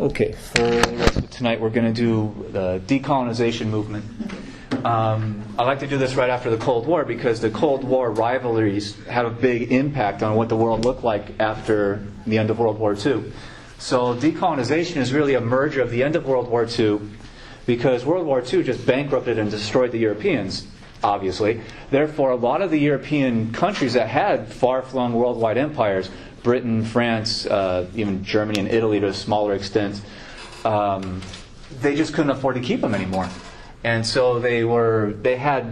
Okay, for the rest of tonight we're going to do the decolonization movement. I like to do this right after the Cold War because the Cold War rivalries had a big impact on what the world looked like after the end of World War II. So decolonization is really a merger of the end of World War II because World War II just bankrupted and destroyed the Europeans, obviously. Therefore, a lot of the European countries that had far-flung worldwide empires, Britain, France, even Germany and Italy to a smaller extent, they just couldn't afford to keep them anymore. And so they had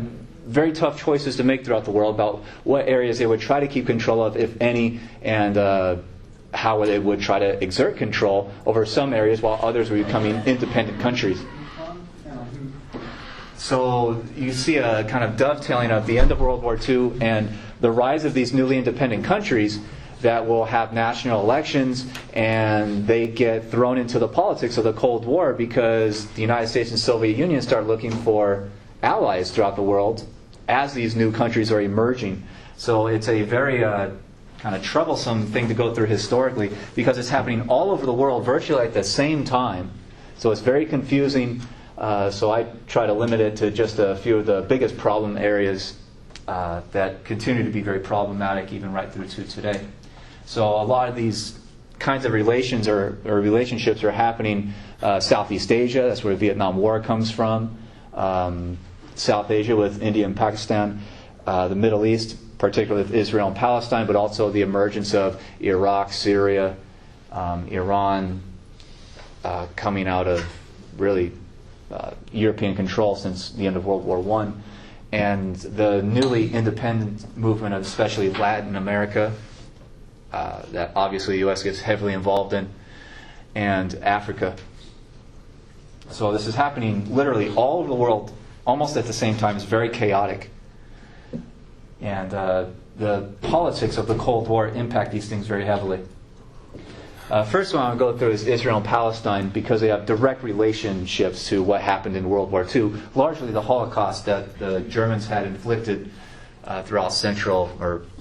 very tough choices to make throughout the world about what areas they would try to keep control of, if any, and how they would try to exert control over some areas while others were becoming independent countries. So you see a kind of dovetailing of the end of World War II and the rise of these newly independent countries that will have national elections, and they get thrown into the politics of the Cold War because the United States and Soviet Union start looking for allies throughout the world as these new countries are emerging. So it's a very kind of troublesome thing to go through historically because it's happening all over the world virtually at the same time. So it's very confusing. So I try to limit it to just a few of the biggest problem areas that continue to be very problematic even right through to today. So a lot of these kinds of relations or relationships are happening Southeast Asia, that's where the Vietnam War comes from, South Asia with India and Pakistan, the Middle East, particularly with Israel and Palestine, but also the emergence of Iraq, Syria, Iran, coming out of really European control since the end of World War I, and the newly independent movement of especially Latin America, that obviously the U.S. gets heavily involved in, and Africa. So this is happening literally all over the world, almost at the same time. It's very chaotic. And the politics of the Cold War impact these things very heavily. First one I want to go through is Israel and Palestine because they have direct relationships to what happened in World War II, largely the Holocaust that the Germans had inflicted throughout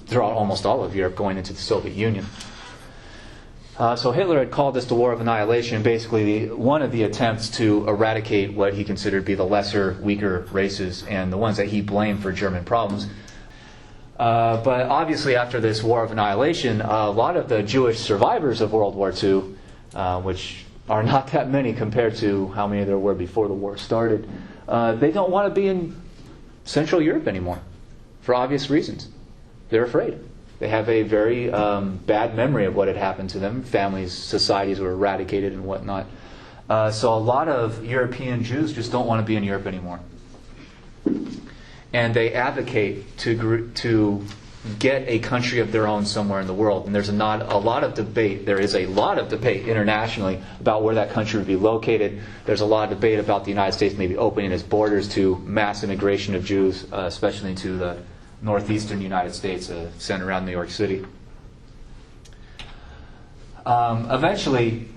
throughout almost all of Europe going into the Soviet Union. So Hitler had called this the War of Annihilation, basically one of the attempts to eradicate what he considered to be the lesser, weaker races and the ones that he blamed for German problems. But obviously after this War of Annihilation, a lot of the Jewish survivors of World War II, which are not that many compared to how many there were before the war started, they don't want to be in Central Europe anymore for obvious reasons. They're afraid. They have a very bad memory of what had happened to them. Families, societies were eradicated and whatnot. So a lot of European Jews just don't want to be in Europe anymore. And they advocate to get a country of their own somewhere in the world. And there's a lot of debate. There is a lot of debate internationally about where that country would be located. There's a lot of debate about the United States maybe opening its borders to mass immigration of Jews, especially into the northeastern United States, centered around New York City. Eventually,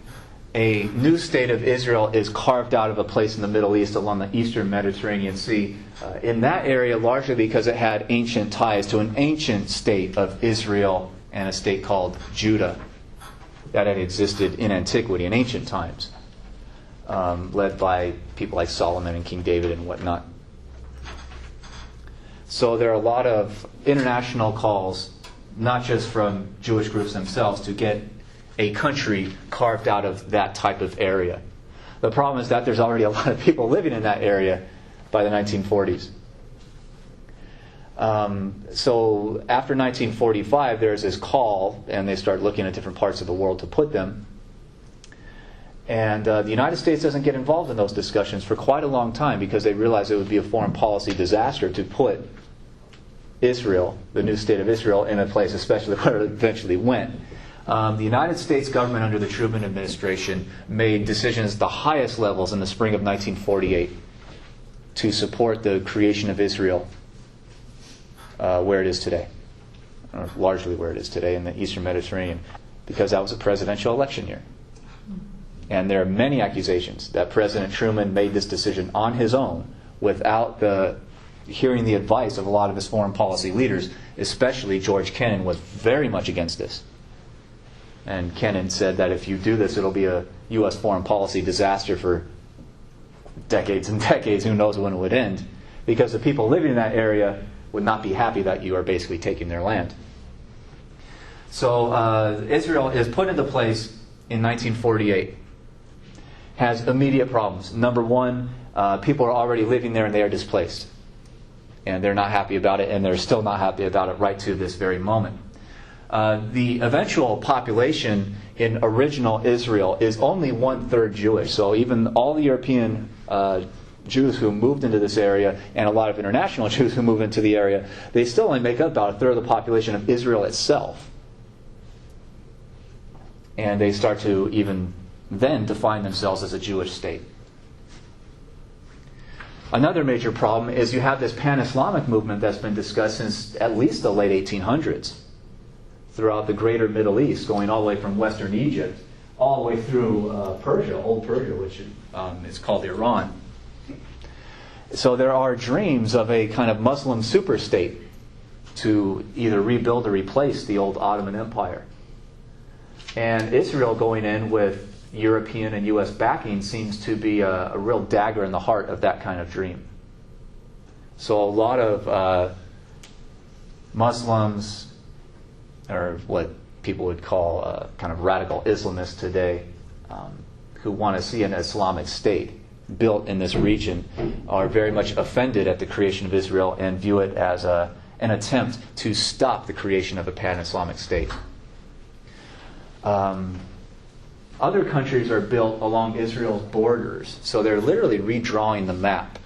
a new state of Israel is carved out of a place in the Middle East along the eastern Mediterranean Sea. In that area, largely because it had ancient ties to an ancient state of Israel and a state called Judah that had existed in antiquity, in ancient times, led by people like Solomon and King David and whatnot. So there are a lot of international calls, not just from Jewish groups themselves, to get a country carved out of that type of area. The problem is that there's already a lot of people living in that area by the 1940s. So after 1945, there's this call, and they start looking at different parts of the world to put them. And the United States doesn't get involved in those discussions for quite a long time because they realize it would be a foreign policy disaster to put Israel, the new state of Israel, in a place, especially where it eventually went. The United States government under the Truman administration made decisions at the highest levels in the spring of 1948 to support the creation of Israel where it is today, or largely where it is today in the eastern Mediterranean, because that was a presidential election year. And there are many accusations that President Truman made this decision on his own without hearing the advice of a lot of his foreign policy leaders, especially George Kennan was very much against this. And Kennan said that if you do this, it'll be a U.S. foreign policy disaster for decades and decades. Who knows when it would end? Because the people living in that area would not be happy that you are basically taking their land. So Israel is put into place in 1948. Has immediate problems. Number one, people are already living there and they are displaced. And they're not happy about it, and they're still not happy about it right to this very moment. The eventual population in original Israel is only 1/3 Jewish. So even all the European Jews who moved into this area, and a lot of international Jews who moved into the area, they still only make up about 1/3 of the population of Israel itself. And they start to even then define themselves as a Jewish state. Another major problem is you have this pan-Islamic movement that's been discussed since at least the late 1800s throughout the greater Middle East, going all the way from Western Egypt all the way through Persia, Old Persia, which is called Iran. So there are dreams of a kind of Muslim superstate to either rebuild or replace the old Ottoman Empire. And Israel going in with European and U.S. backing seems to be a real dagger in the heart of that kind of dream. So a lot of Muslims, or what people would call kind of radical Islamists today, who want to see an Islamic state built in this region, are very much offended at the creation of Israel and view it as an attempt to stop the creation of a pan-Islamic state. Other countries are built along Israel's borders, so they're literally redrawing the map.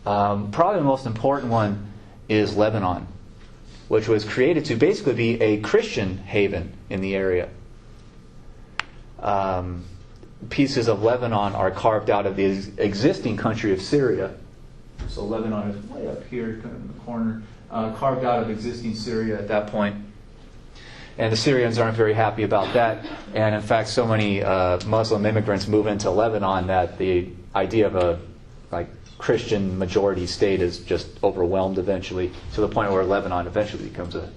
Probably the most important one is Lebanon, which was created to basically be a Christian haven in the area. Pieces of Lebanon are carved out of the existing country of Syria. So Lebanon is way up here, kind of in the corner, carved out of existing Syria at that point. And the Syrians aren't very happy about that. And in fact, so many Muslim immigrants move into Lebanon that the idea of a Christian majority state is just overwhelmed eventually, to the point where Lebanon eventually becomes a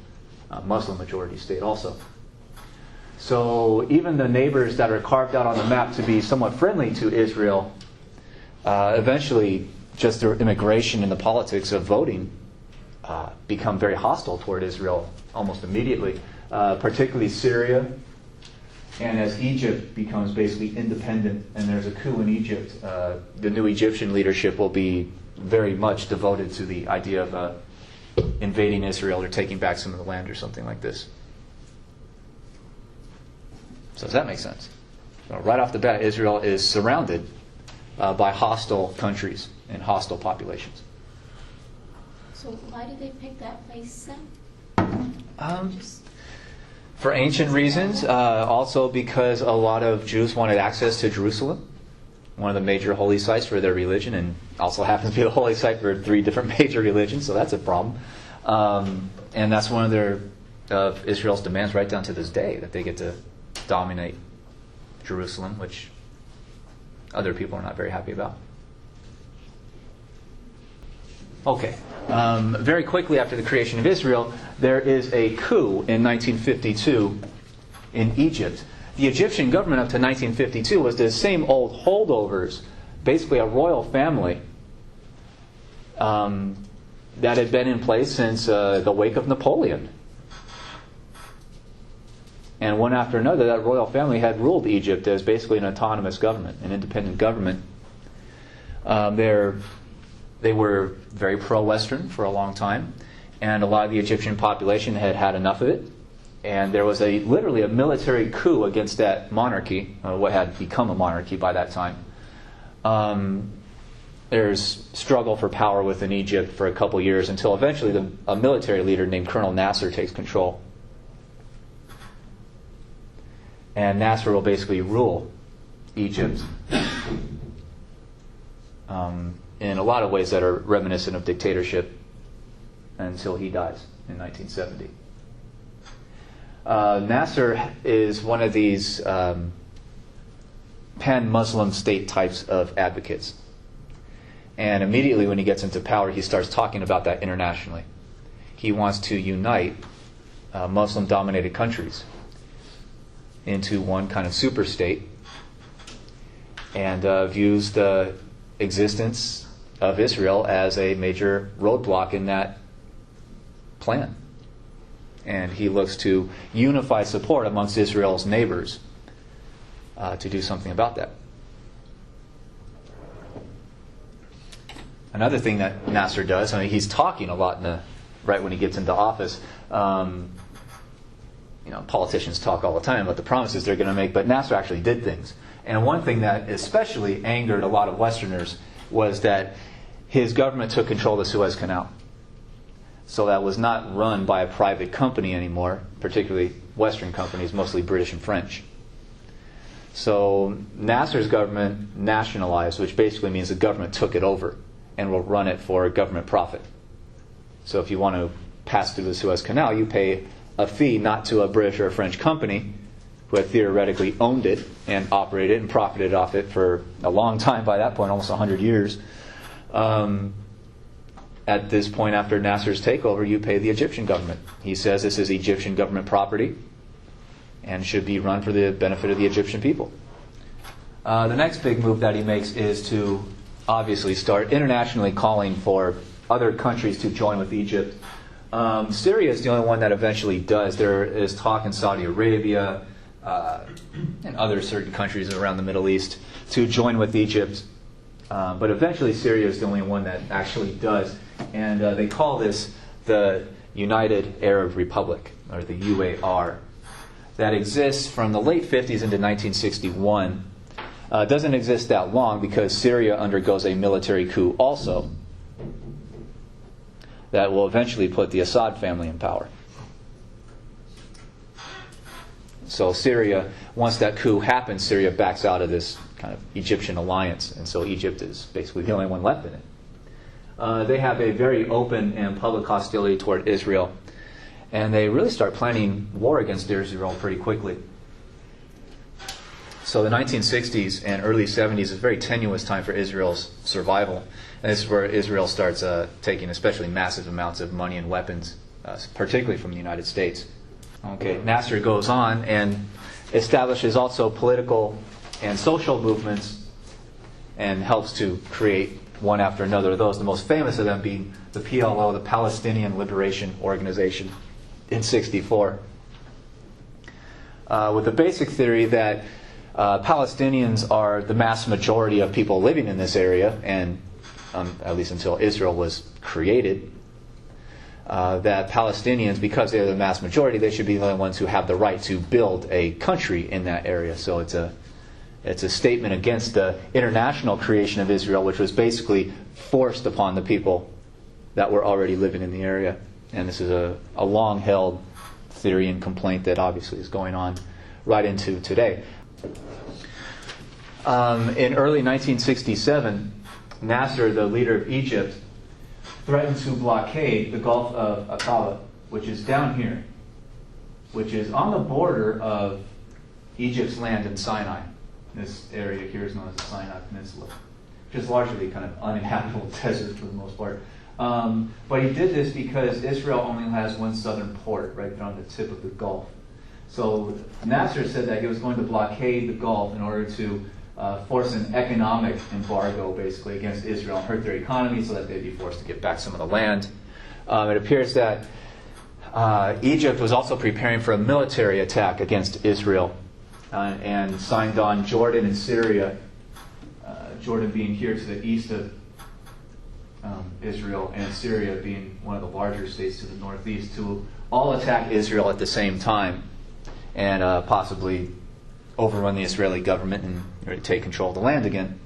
Muslim majority state also. So even the neighbors that are carved out on the map to be somewhat friendly to Israel, eventually, just through immigration and the politics of voting, become very hostile toward Israel almost immediately. Particularly Syria, and as Egypt becomes basically independent and there's a coup in Egypt, the new Egyptian leadership will be very much devoted to the idea of invading Israel or taking back some of the land or something like this. So does that make sense? So right off the bat, Israel is surrounded by hostile countries and hostile populations. So why did they pick that place then? For ancient reasons, also because a lot of Jews wanted access to Jerusalem, one of the major holy sites for their religion, and also happens to be the holy site for 3 different major religions, so that's a problem. And that's one of Israel's demands right down to this day, that they get to dominate Jerusalem, which other people are not very happy about. Okay. Very quickly after the creation of Israel, there is a coup in 1952 in Egypt. The Egyptian government up to 1952 was the same old holdovers, basically a royal family that had been in place since the wake of Napoleon. And one after another, that royal family had ruled Egypt as basically an autonomous government, an independent government. They were very pro-Western for a long time, and a lot of the Egyptian population had had enough of it. And there was literally a military coup against that monarchy, what had become a monarchy by that time. There's struggle for power within Egypt for a couple years until eventually a military leader named Colonel Nasser takes control. And Nasser will basically rule Egypt in a lot of ways that are reminiscent of dictatorship until he dies in 1970. Nasser is one of these pan-Muslim state types of advocates. And immediately when he gets into power, he starts talking about that internationally. He wants to unite Muslim-dominated countries. into one kind of super state, and views the existence of Israel as a major roadblock in that plan. And he looks to unify support amongst Israel's neighbors to do something about that. Another thing that Nasser does, I mean, he's talking a lot right when he gets into office. Politicians talk all the time about the promises they're going to make, but Nasser actually did things. And one thing that especially angered a lot of Westerners was that his government took control of the Suez Canal. So that was not run by a private company anymore, particularly Western companies, mostly British and French. So Nasser's government nationalized, which basically means the government took it over and will run it for government profit. So if you want to pass through the Suez Canal, you pay a fee not to a British or a French company who had theoretically owned it and operated and profited off it for a long time by that point, almost 100 years. At this point after Nasser's takeover, you pay the Egyptian government. He says this is Egyptian government property and should be run for the benefit of the Egyptian people. The next big move that he makes is to obviously start internationally calling for other countries to join with Egypt. Syria is the only one that eventually does. There is talk in Saudi Arabia and other certain countries around the Middle East to join with Egypt. But eventually Syria is the only one that actually does. And they call this the United Arab Republic, or the UAR, that exists from the late 50s into 1961. Doesn't exist that long because Syria undergoes a military coup also that will eventually put the Assad family in power. So Syria, once that coup happens, Syria backs out of this kind of Egyptian alliance, and so Egypt is basically the only one left in it. They have a very open and public hostility toward Israel, and they really start planning war against Israel pretty quickly. So the 1960s and early 70s is a very tenuous time for Israel's survival. And this is where Israel starts taking especially massive amounts of money and weapons, particularly from the United States. Okay, Nasser goes on and establishes also political and social movements and helps to create one after another of those, the most famous of them being the PLO, the Palestinian Liberation Organization, in 1964. With the basic theory that Palestinians are the mass majority of people living in this area, and at least until Israel was created, that Palestinians, because they are the mass majority, they should be the only ones who have the right to build a country in that area. So it's a statement against the international creation of Israel, which was basically forced upon the people that were already living in the area. And this is a long-held theory and complaint that obviously is going on right into today. In early 1967, Nasser, the leader of Egypt, threatened to blockade the Gulf of Aqaba, which is down here, which is on the border of Egypt's land in Sinai. This area here is known as the Sinai Peninsula, which is largely kind of uninhabitable desert for the most part. But he did this because Israel only has one southern port right there on the tip of the Gulf. So Nasser said that he was going to blockade the Gulf in order to force an economic embargo, basically, against Israel and hurt their economy so that they'd be forced to get back some of the land. It appears that Egypt was also preparing for a military attack against Israel and signed on Jordan and Syria, Jordan being here to the east of Israel, and Syria being one of the larger states to the northeast, to all attack Israel at the same time and possibly overrun the Israeli government and take control of the land again.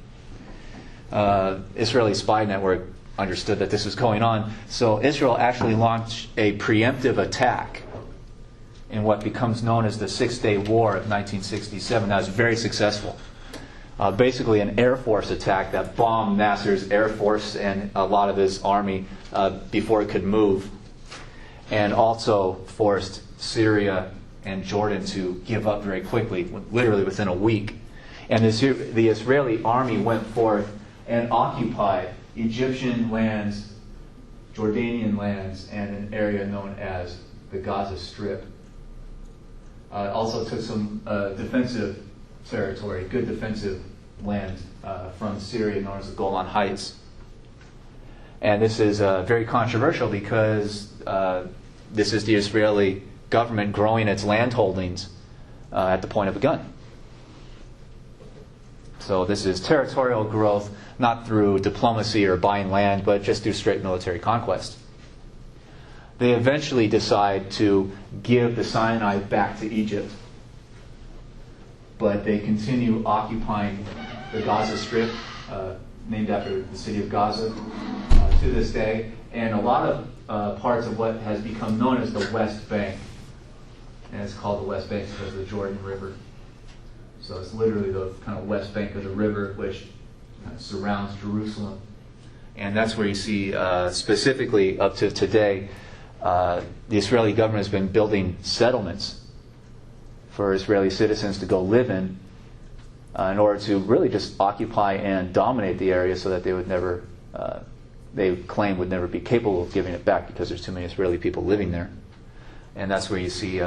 Israeli spy network understood that this was going on, so Israel actually launched a preemptive attack in what becomes known as the Six-Day War of 1967. That was very successful. Basically an Air Force attack that bombed Nasser's Air Force and a lot of his army before it could move, and also forced Syria and Jordan to give up very quickly, literally within a week. And the Israeli army went forth and occupied Egyptian lands, Jordanian lands, and an area known as the Gaza Strip. Also took some defensive territory, good defensive land from Syria known as the Golan Heights. And this is very controversial because this is the Israeli government growing its land holdings at the point of a gun. So this is territorial growth, not through diplomacy or buying land, but just through straight military conquest. They eventually decide to give the Sinai back to Egypt, but they continue occupying the Gaza Strip, named after the city of Gaza, to this day, and a lot of parts of what has become known as the West Bank. And it's called the West Bank because of the Jordan River. So it's literally the kind of west bank of the river, which kind of surrounds Jerusalem. And that's where you see, specifically up to today, the Israeli government has been building settlements for Israeli citizens to go live in order to really just occupy and dominate the area so that they would never, they claim would never be capable of giving it back because there's too many Israeli people living there. And that's where you see,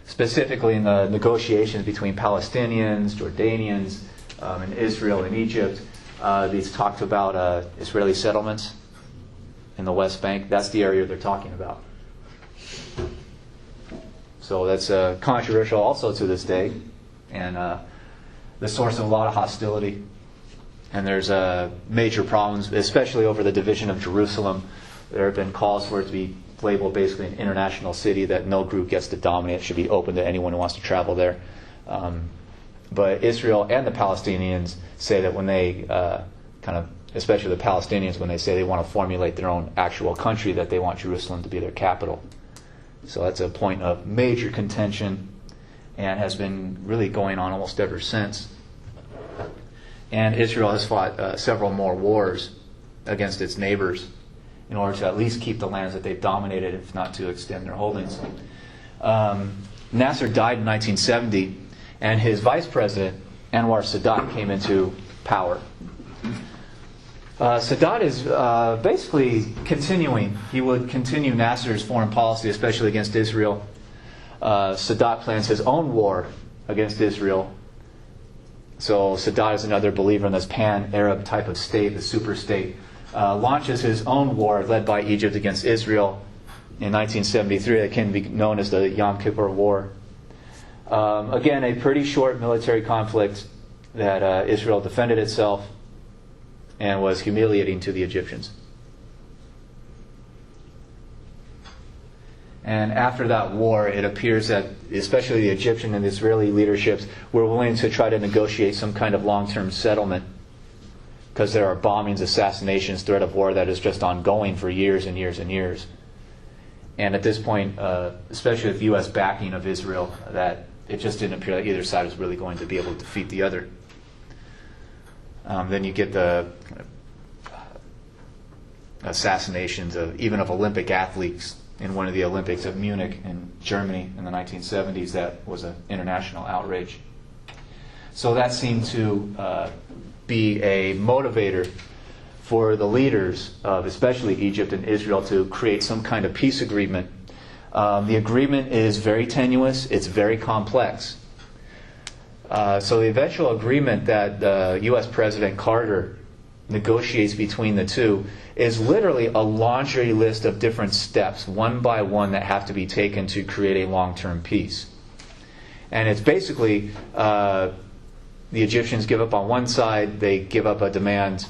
specifically in the negotiations between Palestinians, Jordanians, and Israel and Egypt, these talked about Israeli settlements in the West Bank. That's the area they're talking about. So that's controversial also to this day, and the source of a lot of hostility. And there's major problems, especially over the division of Jerusalem. There have been calls for it to be labeled basically an international city that no group gets to dominate. It should be open to anyone who wants to travel there. But Israel and the Palestinians say that when they especially the Palestinians, when they say they want to formulate their own actual country, that they want Jerusalem to be their capital. So that's a point of major contention and has been really going on almost ever since. And Israel has fought several more wars against its neighbors in order to at least keep the lands that they've dominated, if not to extend their holdings. Nasser died in 1970, and his vice president, Anwar Sadat, came into power. Sadat is basically continuing. He would continue Nasser's foreign policy, especially against Israel. Sadat plans his own war against Israel. So Sadat is another believer in this pan-Arab type of state, the super state. Launches his own war led by Egypt against Israel in 1973 that can be known as the Yom Kippur War. Again, a pretty short military conflict that Israel defended itself and was humiliating to the Egyptians. And after that war, it appears that especially the Egyptian and the Israeli leaderships were willing to try to negotiate some kind of long-term settlement, because there are bombings, assassinations, threat of war that is just ongoing for years and years and years. And at this point, especially with U.S. backing of Israel, that it just didn't appear that either side was really going to be able to defeat the other. Then you get the assassinations of Olympic athletes in one of the Olympics of Munich in Germany in the 1970s. That was an international outrage. So that seemed to be a motivator for the leaders of especially Egypt and Israel to create some kind of peace agreement. The agreement is very tenuous. It's very complex. So the eventual agreement that U.S. President Carter negotiates between the two is literally a laundry list of different steps, one by one, that have to be taken to create a long-term peace. And it's basically the Egyptians give up on one side, they give up a demand,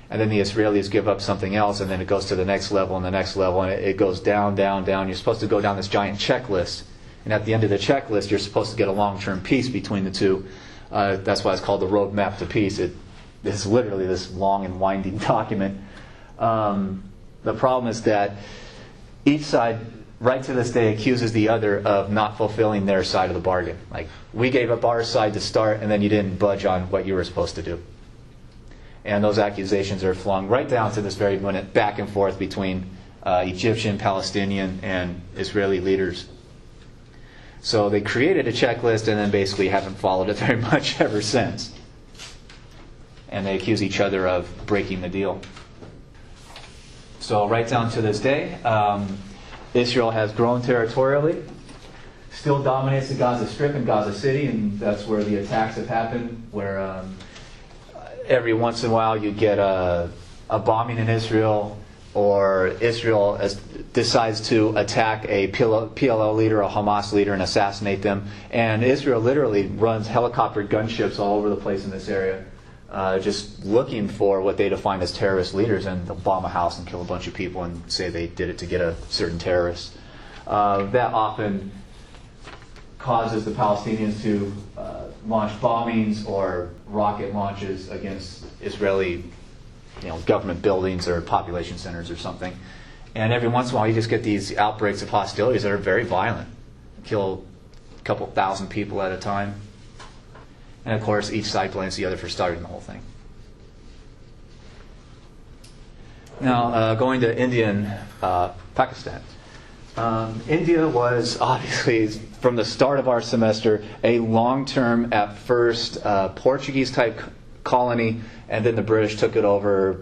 and then the Israelis give up something else, and then it goes to the next level and the next level, and it goes down, down, down. You're supposed to go down this giant checklist, and at the end of the checklist, you're supposed to get a long-term peace between the two. That's why it's called the roadmap to peace. It's literally this long and winding document. The problem is that each side, right to this day, accuses the other of not fulfilling their side of the bargain. Like, we gave up our side to start, and then you didn't budge on what you were supposed to do. And those accusations are flung right down to this very minute, back and forth between Egyptian, Palestinian, and Israeli leaders. So they created a checklist and then basically haven't followed it very much ever since. And they accuse each other of breaking the deal. So right down to this day, Israel has grown territorially still dominates the Gaza Strip and Gaza City, and that's where the attacks have happened, where every once in a while you get a bombing in Israel, or Israel decides to attack a PLO leader, a Hamas leader, and assassinate them. And Israel literally runs helicopter gunships all over the place in this area, just looking for what they define as terrorist leaders, and they'll bomb a house and kill a bunch of people and say they did it to get a certain terrorist. That often causes the Palestinians to launch bombings or rocket launches against Israeli government buildings or population centers or something. And every once in a while you just get these outbreaks of hostilities that are very violent. Kill a couple thousand people at a time. And of course each side blames the other for starting the whole thing. Now going to India and Pakistan. India was obviously, from the start of our semester, a long-term, at first, Portuguese-type colony, and then the British took it over.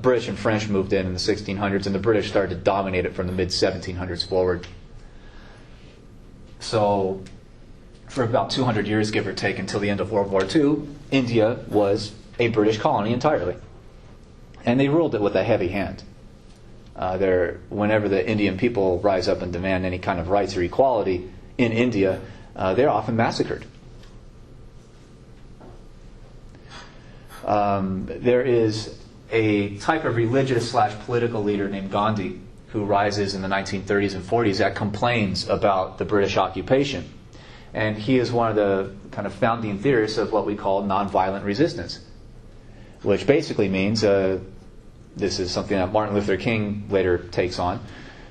British and French moved in the 1600s, and the British started to dominate it from the mid-1700s forward. So, for about 200 years, give or take, until the end of World War II, India was a British colony entirely. And they ruled it with a heavy hand. Whenever the Indian people rise up and demand any kind of rights or equality in India, they're often massacred. There is a type of religious/political leader named Gandhi who rises in the 1930s and 40s that complains about the British occupation. And he is one of the kind of founding theorists of what we call nonviolent resistance, which basically means, this is something that Martin Luther King later takes on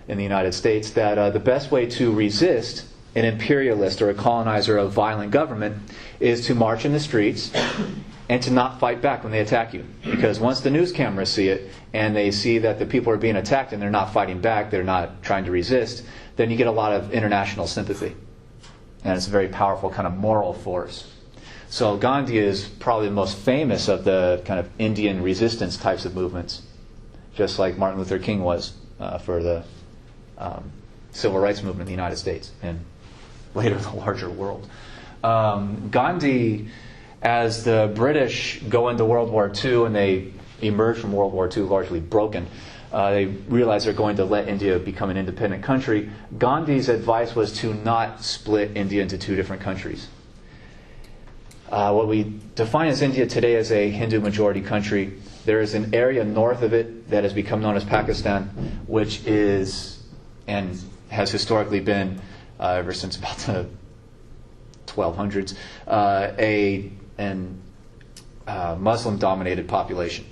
in the United States, that the best way to resist an imperialist or a colonizer or a violent government is to march in the streets and to not fight back when they attack you. Because once the news cameras see it and they see that the people are being attacked and they're not fighting back, they're not trying to resist, then you get a lot of international sympathy. And it's a very powerful kind of moral force. So Gandhi is probably the most famous of the kind of Indian resistance types of movements, just like Martin Luther King was for the civil rights movement in the United States and later the larger world. Gandhi, as the British go into World War II and they emerge from World War II largely broken, they realize they're going to let India become an independent country. Gandhi's advice was to not split India into two different countries. What we define as India today as a Hindu majority country, there is an area north of it that has become known as Pakistan, which is and has historically been, ever since about the 1200s, a Muslim-dominated population.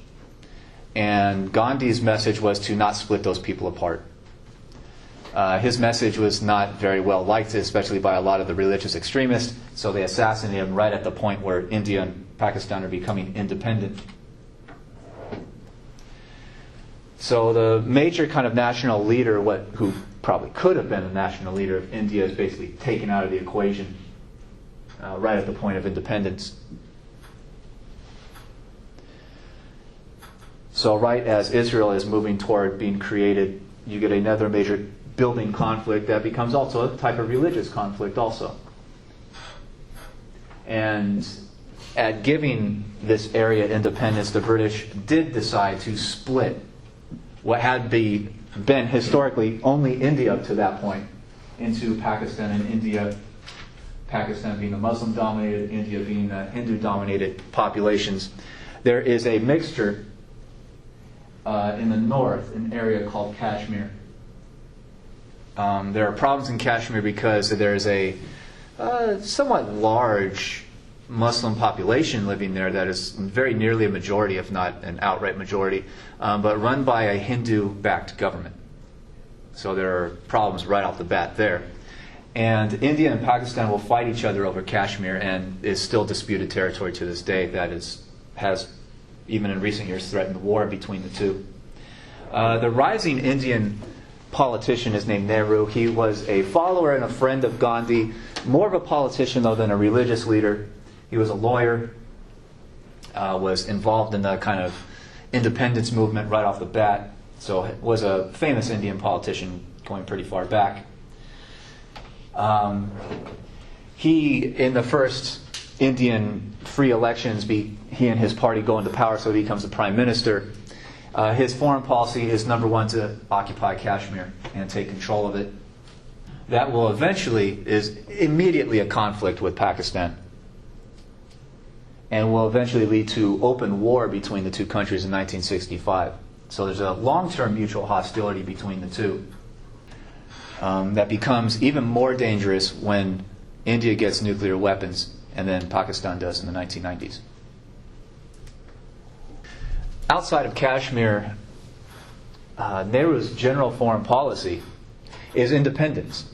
And Gandhi's message was to not split those people apart. His message was not very well liked, especially by a lot of the religious extremists, so they assassinated him right at the point where India and Pakistan are becoming independent. So the major kind of national leader, who probably could have been the national leader of India, is basically taken out of the equation right at the point of independence. So right as Israel is moving toward being created, you get another major building conflict that becomes also a type of religious conflict also. And at giving this area independence, the British did decide to split what had been historically only India up to that point into Pakistan and India. Pakistan being the Muslim-dominated, India being the Hindu-dominated populations. There is a mixture in the north, an area called Kashmir. There are problems in Kashmir because there's a somewhat large Muslim population living there that is very nearly a majority, if not an outright majority, but run by a Hindu-backed government. So there are problems right off the bat there. And India and Pakistan will fight each other over Kashmir, and is still disputed territory to this day. That has, even in recent years, threatened war between the two. The rising Indian politician is named Nehru. He was a follower and a friend of Gandhi, more of a politician, though, than a religious leader. He was a lawyer, was involved in the kind of independence movement right off the bat, so was a famous Indian politician going pretty far back. He, in the first Indian free elections, he and his party go into power, so he becomes the prime minister. His foreign policy is number one to occupy Kashmir and take control of it. That will eventually is immediately a conflict with Pakistan, and will eventually lead to open war between the two countries in 1965. So there's a long-term mutual hostility between the two that becomes even more dangerous when India gets nuclear weapons, and then Pakistan does in the 1990s. Outside of Kashmir, Nehru's general foreign policy is independence.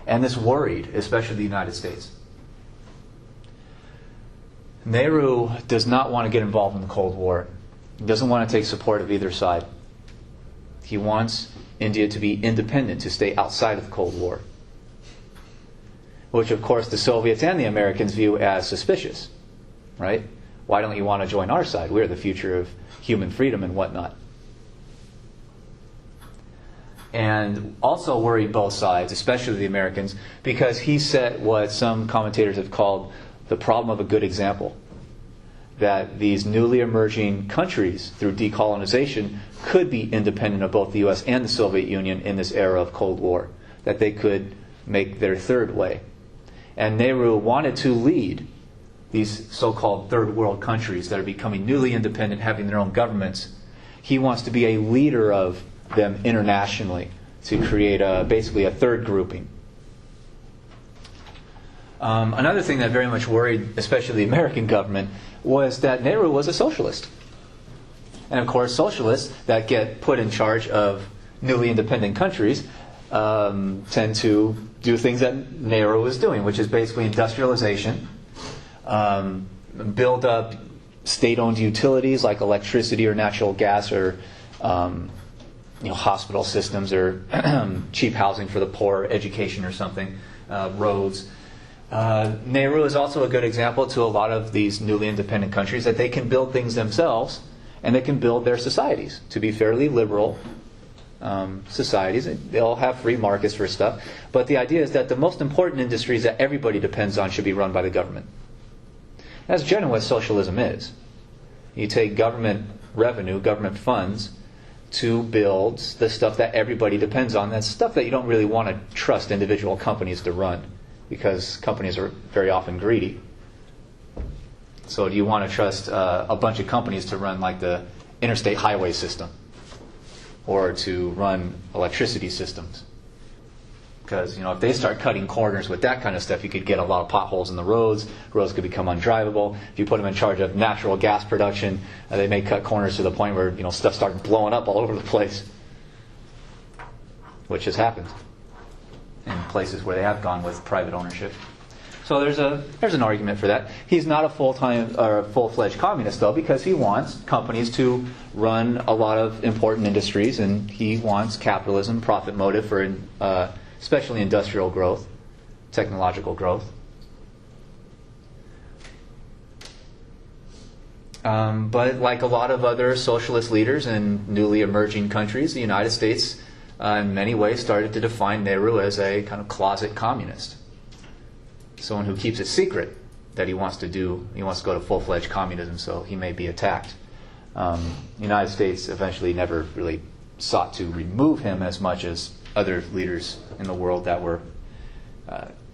And this worried, especially the United States. Nehru does not want to get involved in the Cold War. He doesn't want to take support of either side. He wants India to be independent, to stay outside of the Cold War, which of course the Soviets and the Americans view as suspicious, right? Why don't you want to join our side? We're the future of human freedom and whatnot. And also worried both sides, especially the Americans, because he set what some commentators have called the problem of a good example. That these newly emerging countries, through decolonization, could be independent of both the U.S. and the Soviet Union in this era of Cold War. That they could make their third way. And Nehru wanted to lead these so-called third world countries that are becoming newly independent, having their own governments. He wants to be a leader of them internationally to create basically a third grouping. Another thing that very much worried, especially the American government, was that Nehru was a socialist. And of course, socialists that get put in charge of newly independent countries tend to do things that Nehru was doing, which is basically industrialization, build up state-owned utilities like electricity or natural gas or hospital systems or cheap housing for the poor, education or something, roads. Nehru is also a good example to a lot of these newly independent countries that they can build things themselves and they can build their societies to be fairly liberal societies. They'll have free markets for stuff. But the idea is that the most important industries that everybody depends on should be run by the government. That's generally what socialism is. You take government revenue, government funds, to build the stuff that everybody depends on. That's stuff that you don't really want to trust individual companies to run, because companies are very often greedy. So do you want to trust a bunch of companies to run like the interstate highway system or to run electricity systems? Because if they start cutting corners with that kind of stuff, you could get a lot of potholes in the roads. Roads could become undrivable. If you put them in charge of natural gas production, they may cut corners to the point where stuff starts blowing up all over the place, which has happened in places where they have gone with private ownership. So there's an argument for that. He's not a full-time or full-fledged communist, though, because he wants companies to run a lot of important industries, and he wants capitalism, profit motive for especially industrial growth, technological growth. But like a lot of other socialist leaders in newly emerging countries, the United States, in many ways, started to define Nehru as a kind of closet communist. Someone who keeps it secret that he wants to go to full-fledged communism, so he may be attacked. The United States eventually never really sought to remove him as much as other leaders in the world that were,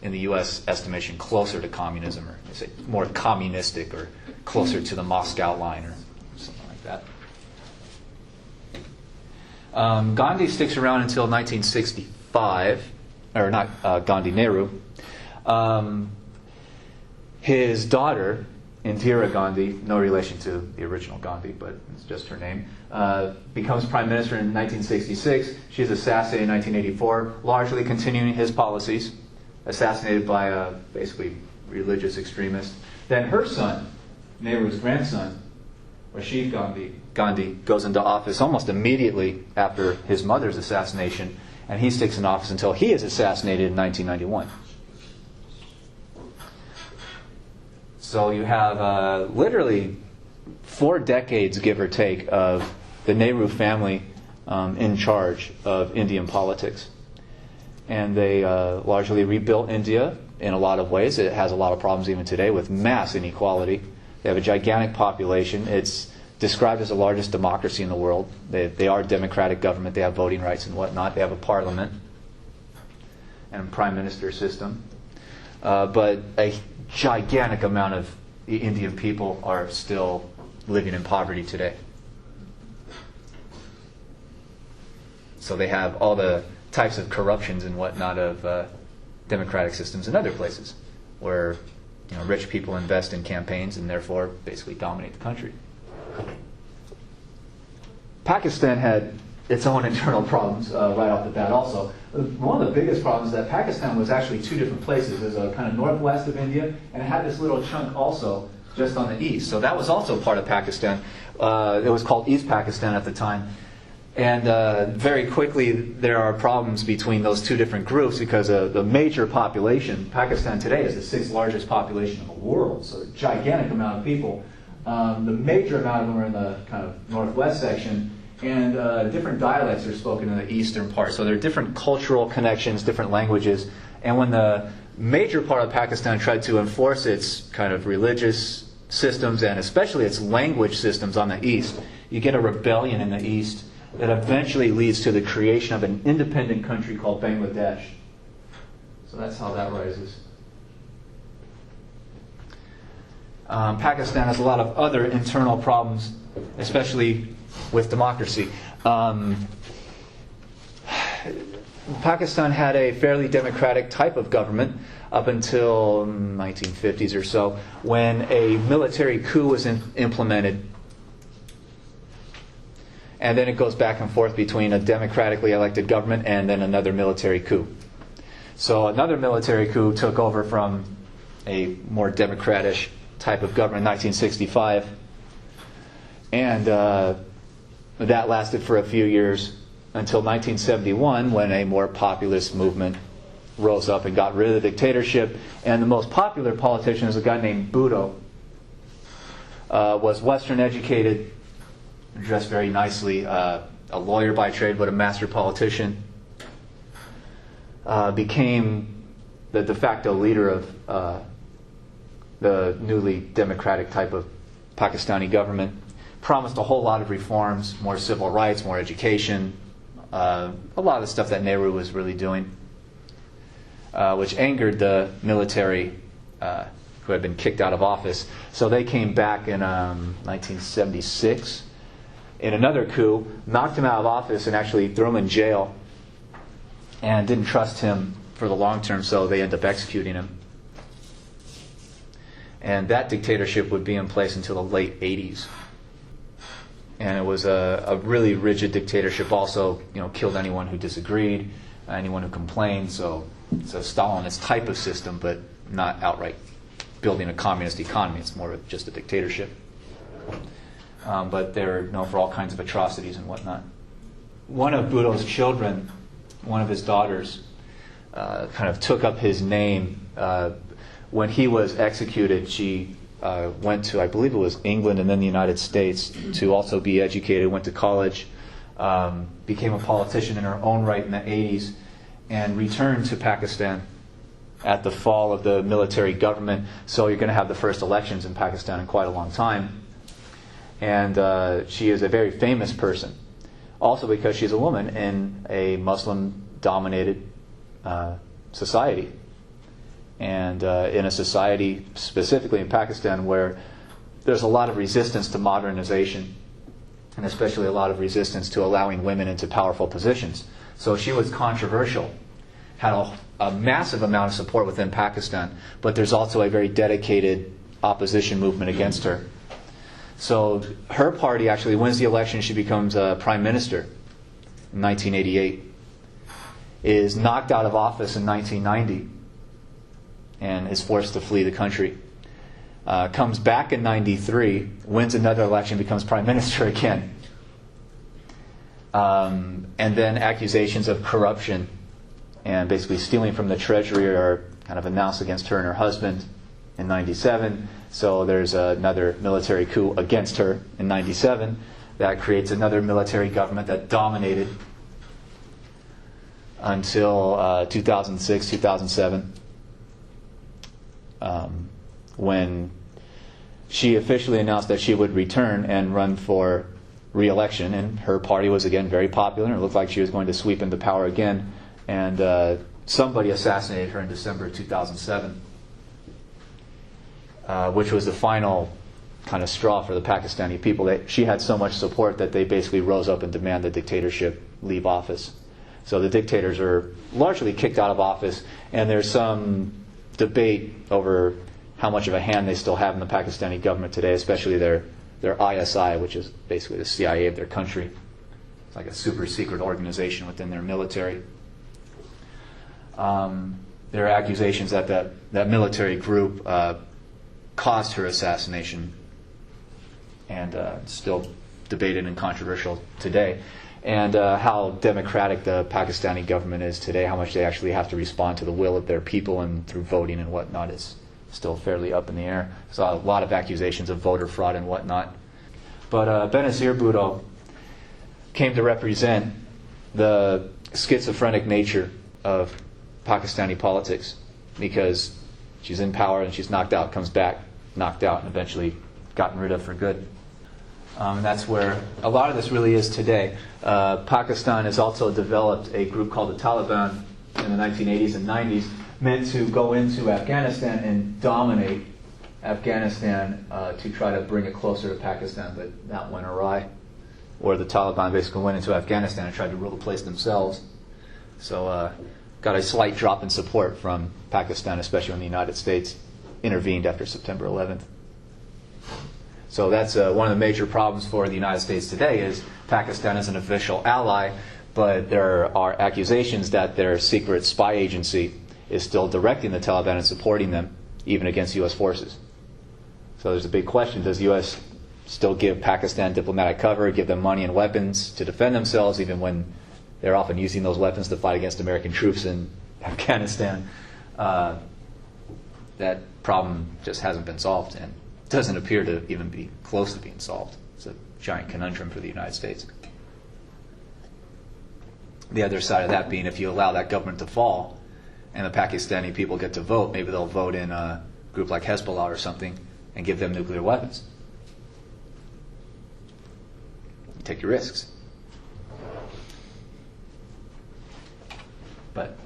in the U.S. estimation, closer to communism, or they say more communistic, or closer to the Moscow line, or something like that. Gandhi sticks around until 1965, or not Gandhi, Nehru. His daughter, Indira Gandhi, no relation to the original Gandhi, but it's just her name, becomes prime minister in 1966. She's assassinated in 1984, largely continuing his policies, assassinated by a basically religious extremist. Then her son, Nehru's grandson, Rajiv Gandhi, goes into office almost immediately after his mother's assassination, and he sticks in office until he is assassinated in 1991. So you have literally 4 decades, give or take, of the Nehru family in charge of Indian politics. and they largely rebuilt India in a lot of ways. It has a lot of problems even today with mass inequality. They have a gigantic population. It's described as the largest democracy in the world. They are a democratic government. They have voting rights and whatnot. They have a parliament and a prime minister system. But a gigantic amount of the Indian people are still living in poverty today. So they have all the types of corruptions and whatnot of democratic systems in other places, where rich people invest in campaigns and therefore basically dominate the country. Pakistan had its own internal problems right off the bat also. One of the biggest problems is that Pakistan was actually two different places. There's a kind of northwest of India, and it had this little chunk also just on the east. So that was also part of Pakistan. It was called East Pakistan at the time. And very quickly there are problems between those two different groups because the major population, Pakistan today is the sixth largest population in the world, so a gigantic amount of people. The major amount of them are in the kind of northwest section, and different dialects are spoken in the eastern part. So there are different cultural connections, different languages. And when the major part of Pakistan tried to enforce its kind of religious systems and especially its language systems on the east, you get a rebellion in the east that eventually leads to the creation of an independent country called Bangladesh. So that's how that rises. Pakistan has a lot of other internal problems, especially with democracy. Pakistan had a fairly democratic type of government up until 1950s or so, when a military coup was implemented. And then it goes back and forth between a democratically elected government and then another military coup. So another military coup took over from a more democratic type of government in 1965. And that lasted for a few years until 1971, when a more populist movement rose up and got rid of the dictatorship. And the most popular politician is a guy named Bhutto. Was Western educated, dressed very nicely, a lawyer by trade, but a master politician. Became the de facto leader of the newly democratic type of Pakistani government. Promised a whole lot of reforms, more civil rights, more education, a lot of the stuff that Nehru was really doing, which angered the military who had been kicked out of office. So they came back in 1976 in another coup, knocked him out of office and actually threw him in jail, and didn't trust him for the long term, so they ended up executing him. And that dictatorship would be in place until the late 80s. And it was a really rigid dictatorship. Also, killed anyone who disagreed, anyone who complained. So it's a Stalinist type of system, but not outright building a communist economy. It's more of just a dictatorship. But they're known for all kinds of atrocities and whatnot. One of Bhutto's children, one of his daughters, kind of took up his name. When he was executed, she went to, I believe it was England and then the United States to also be educated, went to college, became a politician in her own right in the 80s, and returned to Pakistan at the fall of the military government. So you're going to have the first elections in Pakistan in quite a long time. And she is a very famous person, also because she's a woman in a Muslim-dominated society. And in a society, specifically in Pakistan, where there's a lot of resistance to modernization, and especially a lot of resistance to allowing women into powerful positions. So she was controversial, had a massive amount of support within Pakistan, but there's also a very dedicated opposition movement against her. So her party actually wins the election. She becomes prime minister in 1988, is knocked out of office in 1990, and is forced to flee the country. Comes back in 93, wins another election, becomes prime minister again. And then accusations of corruption and basically stealing from the treasury are kind of announced against her and her husband in 97. So there's another military coup against her in 97. That creates another military government that dominated until 2006, 2007, when she officially announced that she would return and run for re-election, and her party was again very popular, and it looked like she was going to sweep into power again, and somebody assassinated her in December 2007, which was the final kind of straw for the Pakistani people. She had so much support that they basically rose up and demanded the dictatorship leave office. So the dictators are largely kicked out of office, and there's some debate over how much of a hand they still have in the Pakistani government today, especially their ISI, which is basically the CIA of their country. It's like a super secret organization within their military. There are accusations that that military group caused her assassination, and still debated and controversial today. And how democratic the Pakistani government is today, how much they actually have to respond to the will of their people and through voting and whatnot, is still fairly up in the air. So a lot of accusations of voter fraud and whatnot. But Benazir Bhutto came to represent the schizophrenic nature of Pakistani politics, because she's in power and she's knocked out, comes back, knocked out, and eventually gotten rid of for good. And that's where a lot of this really is today. Pakistan has also developed a group called the Taliban in the 1980s and 90s, meant to go into Afghanistan and dominate Afghanistan to try to bring it closer to Pakistan, but that went awry. Where the Taliban basically went into Afghanistan and tried to rule the place themselves. So got a slight drop in support from Pakistan, especially when the United States intervened after September 11th. So that's one of the major problems for the United States today, is Pakistan is an official ally, but there are accusations that their secret spy agency is still directing the Taliban and supporting them, even against U.S. forces. So there's a big question: does the U.S. still give Pakistan diplomatic cover, give them money and weapons to defend themselves, even when they're often using those weapons to fight against American troops in Afghanistan? That problem just hasn't been solved, and doesn't appear to even be close to being solved. It's a giant conundrum for the United States. The other side of that being, if you allow that government to fall and the Pakistani people get to vote, maybe they'll vote in a group like Hezbollah or something and give them nuclear weapons. You take your risks. But,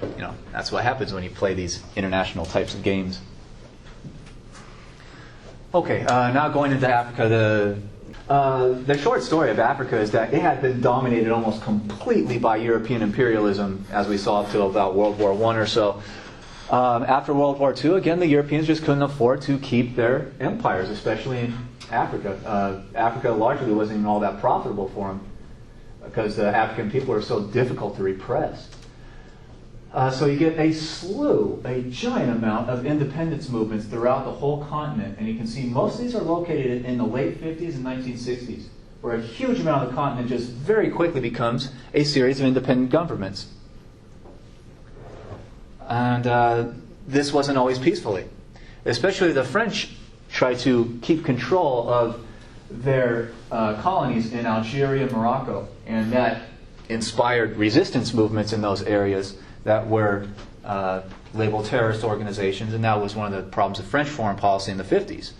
that's what happens when you play these international types of games. Okay, now going into Africa, the short story of Africa is that it had been dominated almost completely by European imperialism, as we saw until about World War I or so. After World War II, again, the Europeans just couldn't afford to keep their empires, especially in Africa. Africa largely wasn't even all that profitable for them, because the African people were so difficult to repress. So you get a giant amount of independence movements throughout the whole continent. And you can see most of these are located in the late 50s and 1960s, where a huge amount of the continent just very quickly becomes a series of independent governments. And this wasn't always peacefully. Especially the French tried to keep control of their colonies in Algeria and Morocco. And that inspired resistance movements in those areas that were labeled terrorist organizations, and that was one of the problems of French foreign policy in the 50s.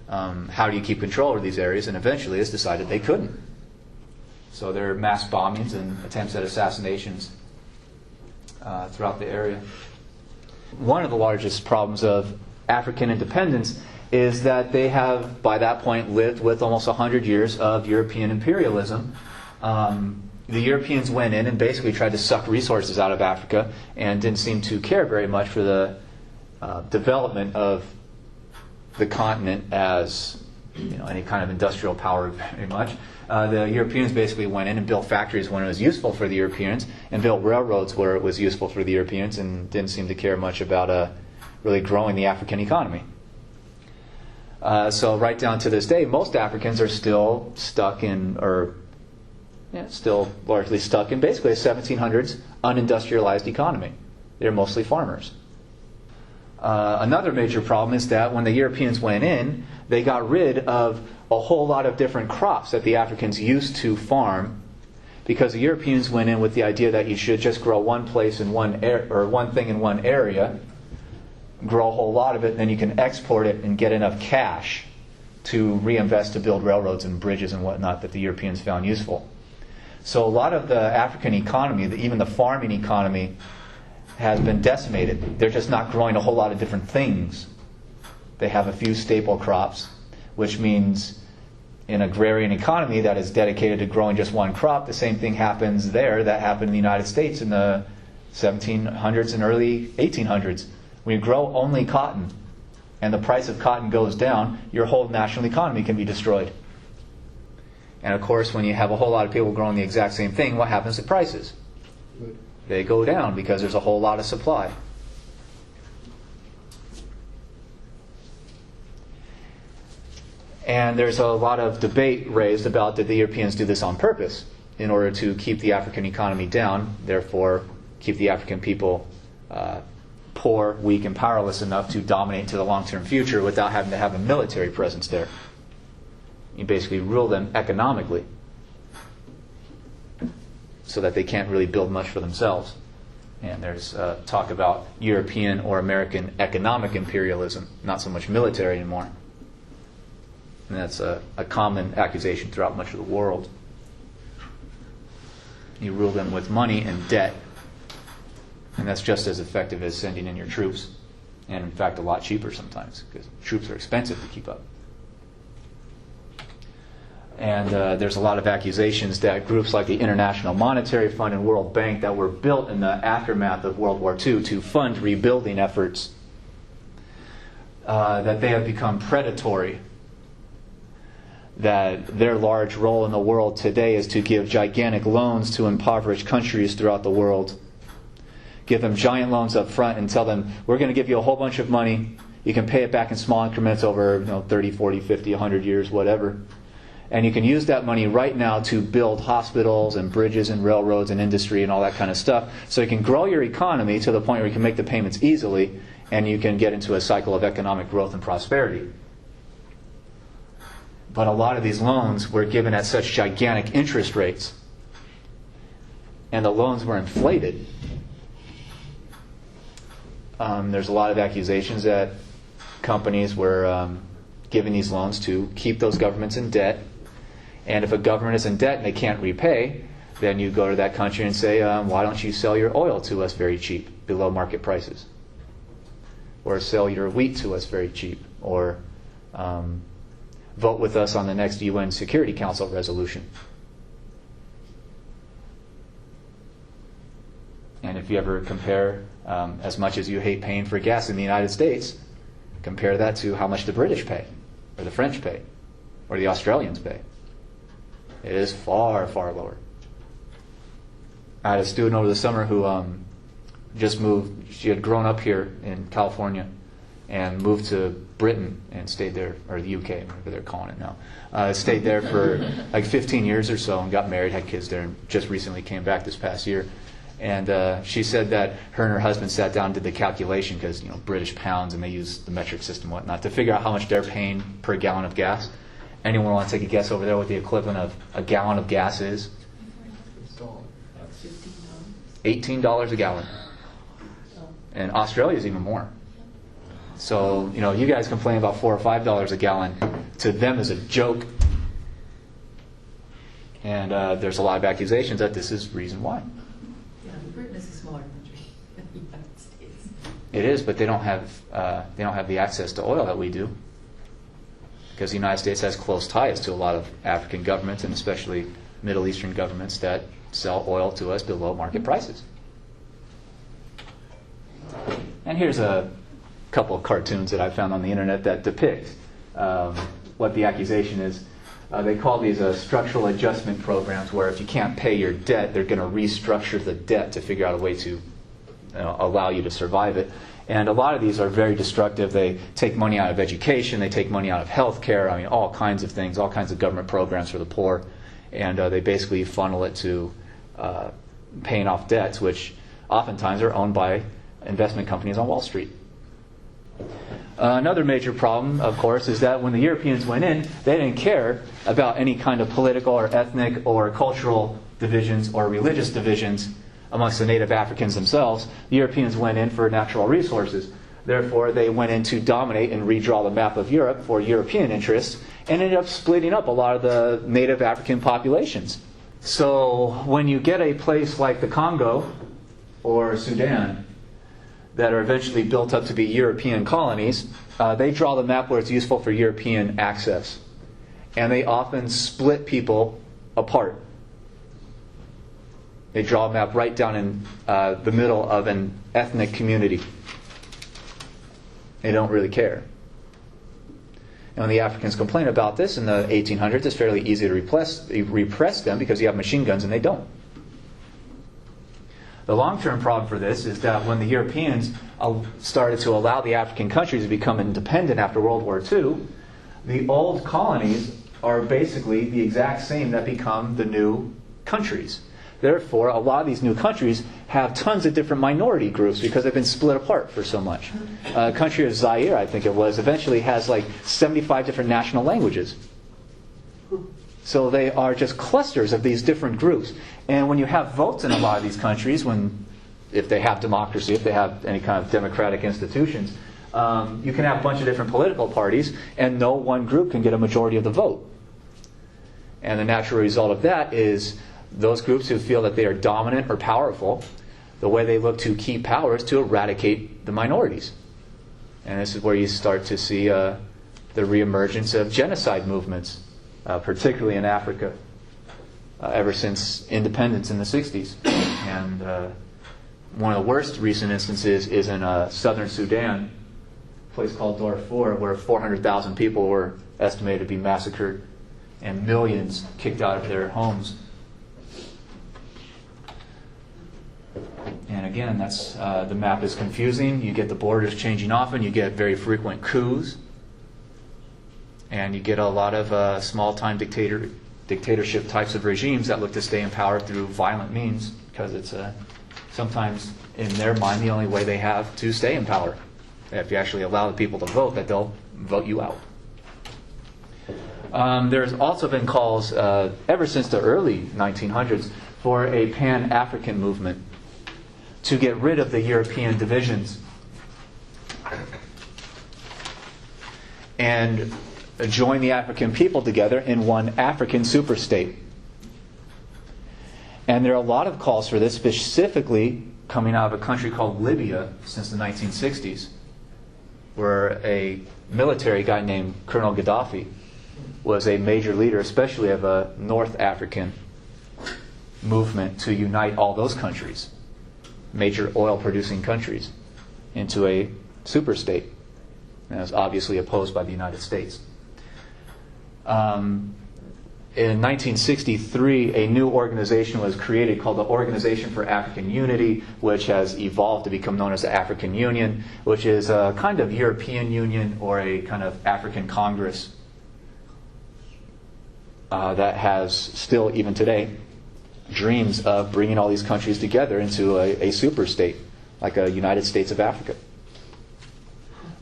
How do you keep control over these areas? And eventually it's decided they couldn't. So there are mass bombings and attempts at assassinations throughout the area. One of the largest problems of African independence is that they have, by that point, lived with almost 100 years of European imperialism. The Europeans went in and basically tried to suck resources out of Africa and didn't seem to care very much for the development of the continent as any kind of industrial power very much. The Europeans basically went in and built factories when it was useful for the Europeans, and built railroads where it was useful for the Europeans, and didn't seem to care much about really growing the African economy. So right down to this day, most Africans are still stuck in, still largely stuck in basically a 1700s unindustrialized economy. They're mostly farmers. Another major problem is that when the Europeans went in, they got rid of a whole lot of different crops that the Africans used to farm because the Europeans went in with the idea that you should just grow one place in one thing in one area, grow a whole lot of it, and then you can export it and get enough cash to reinvest to build railroads and bridges and whatnot that the Europeans found useful. So a lot of the African economy, even the farming economy, has been decimated. They're just not growing a whole lot of different things. They have a few staple crops, which means in an agrarian economy that is dedicated to growing just one crop, the same thing happens there that happened in the United States in the 1700s and early 1800s. When you grow only cotton and the price of cotton goes down, your whole national economy can be destroyed. And of course, when you have a whole lot of people growing the exact same thing, what happens to prices? They go down because there's a whole lot of supply. And there's a lot of debate raised about did the Europeans do this on purpose in order to keep the African economy down, therefore keep the African people poor, weak, and powerless enough to dominate into the long-term future without having to have a military presence there. You basically rule them economically so that they can't really build much for themselves. And there's talk about European or American economic imperialism, not so much military anymore. And that's a common accusation throughout much of the world. You rule them with money and debt. And that's just as effective as sending in your troops. And in fact, a lot cheaper sometimes, because troops are expensive to keep up. And there's a lot of accusations that groups like the International Monetary Fund and World Bank that were built in the aftermath of World War II to fund rebuilding efforts, that they have become predatory. That their large role in the world today is to give gigantic loans to impoverished countries throughout the world. Give them giant loans up front and tell them, we're going to give you a whole bunch of money. You can pay it back in small increments over 30, 40, 50, 100 years, whatever. And you can use that money right now to build hospitals and bridges and railroads and industry and all that kind of stuff. So you can grow your economy to the point where you can make the payments easily and you can get into a cycle of economic growth and prosperity. But a lot of these loans were given at such gigantic interest rates, and the loans were inflated. There's a lot of accusations that companies were giving these loans to keep those governments in debt. And if a government is in debt and they can't repay, then you go to that country and say, why don't you sell your oil to us very cheap, below market prices? Or sell your wheat to us very cheap. Or vote with us on the next UN Security Council resolution. And if you ever compare, as much as you hate paying for gas in the United States, compare that to how much the British pay, or the French pay, or the Australians pay. It is far, far lower. I had a student over the summer who just moved. She had grown up here in California and moved to Britain and stayed there, or the UK, whatever they're calling it now. Stayed there for like 15 years or so and got married, had kids there, and just recently came back this past year. And she said that her and her husband sat down and did the calculation, because British pounds and they use the metric system and whatnot, to figure out how much they're paying per gallon of gas. Anyone want to take a guess over there what the equivalent of a gallon of gas is? $18 a gallon. And Australia is even more. So, you guys complain about $4 or $5 a gallon. To them is a joke. And there's a lot of accusations that this is the reason why. Yeah, Britain is a smaller country than the United States. It is, but they don't have the access to oil that we do. Because the United States has close ties to a lot of African governments, and especially Middle Eastern governments that sell oil to us below market prices. And here's a couple of cartoons that I found on the internet that depict what the accusation is. They call these structural adjustment programs, where if you can't pay your debt, they're going to restructure the debt to figure out a way to allow you to survive it. And a lot of these are very destructive. They take money out of education, they take money out of health care, all kinds of things, all kinds of government programs for the poor. And they basically funnel it to paying off debts, which oftentimes are owned by investment companies on Wall Street. Another major problem, of course, is that when the Europeans went in, they didn't care about any kind of political or ethnic or cultural divisions or religious divisions amongst the native Africans themselves. The Europeans went in for natural resources. Therefore, they went in to dominate and redraw the map of Europe for European interests and ended up splitting up a lot of the native African populations. So when you get a place like the Congo or Sudan that are eventually built up to be European colonies, they draw the map where it's useful for European access. And they often split people apart. They draw a map right down in the middle of an ethnic community. They don't really care. And when the Africans complain about this in the 1800s, it's fairly easy to repress them because you have machine guns and they don't. The long-term problem for this is that when the Europeans started to allow the African countries to become independent after World War II, the old colonies are basically the exact same that become the new countries. Therefore, a lot of these new countries have tons of different minority groups because they've been split apart for so much. A country of Zaire, I think it was, eventually has like 75 different national languages. So they are just clusters of these different groups. And when you have votes in a lot of these countries, if they have democracy, if they have any kind of democratic institutions, you can have a bunch of different political parties, and no one group can get a majority of the vote. And the natural result of that is those groups who feel that they are dominant or powerful, the way they look to keep power is to eradicate the minorities. And this is where you start to see the reemergence of genocide movements, particularly in Africa, ever since independence in the 60s. And one of the worst recent instances is in southern Sudan, a place called Darfur, where 400,000 people were estimated to be massacred and millions kicked out of their homes. And again, that's the map is confusing. You get the borders changing often. You get very frequent coups. And you get a lot of small-time dictatorship types of regimes that look to stay in power through violent means because it's sometimes, in their mind, the only way they have to stay in power. If you actually allow the people to vote, that they'll vote you out. There's also been calls, ever since the early 1900s, for a Pan-African movement to get rid of the European divisions and join the African people together in one African superstate. And there are a lot of calls for this, specifically coming out of a country called Libya since the 1960s, where a military guy named Colonel Gaddafi was a major leader, especially of a North African movement to unite all those countries, major oil-producing countries, into a superstate. And it was obviously opposed by the United States. In 1963, a new organization was created called the Organization for African Unity, which has evolved to become known as the African Union, which is a kind of European Union or a kind of African Congress that has still, even today, dreams of bringing all these countries together into a super state, like a United States of Africa.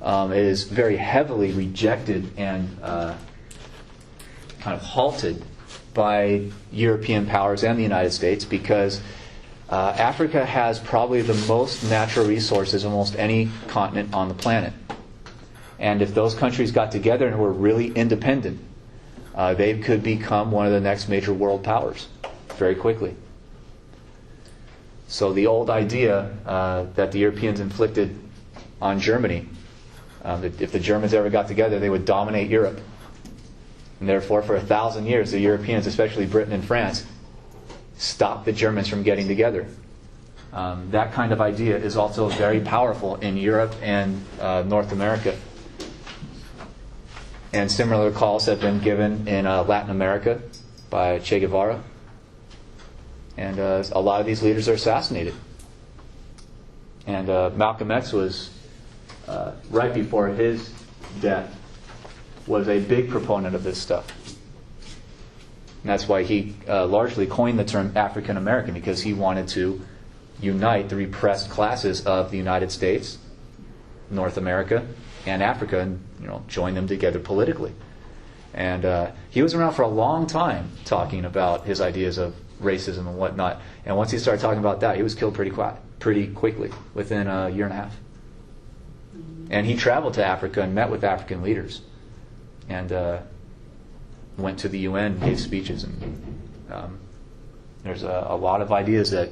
It is very heavily rejected and kind of halted by European powers and the United States because Africa has probably the most natural resources of almost any continent on the planet. And if those countries got together and were really independent, they could become one of the next major world powers very quickly. So the old idea that the Europeans inflicted on Germany, that if the Germans ever got together, they would dominate Europe. And therefore, for 1,000 years, the Europeans, especially Britain and France, stopped the Germans from getting together. That kind of idea is also very powerful in Europe and North America. And similar calls have been given in Latin America by Che Guevara. And a lot of these leaders are assassinated. And Malcolm X was, right before his death, was a big proponent of this stuff. And that's why he largely coined the term African American, because he wanted to unite the repressed classes of the United States, North America, and Africa, and join them together politically. And he was around for a long time talking about his ideas of racism and whatnot. And once he started talking about that, he was killed pretty quickly, within a year and a half. And he traveled to Africa and met with African leaders, and went to the UN, gave speeches, and there's a lot of ideas that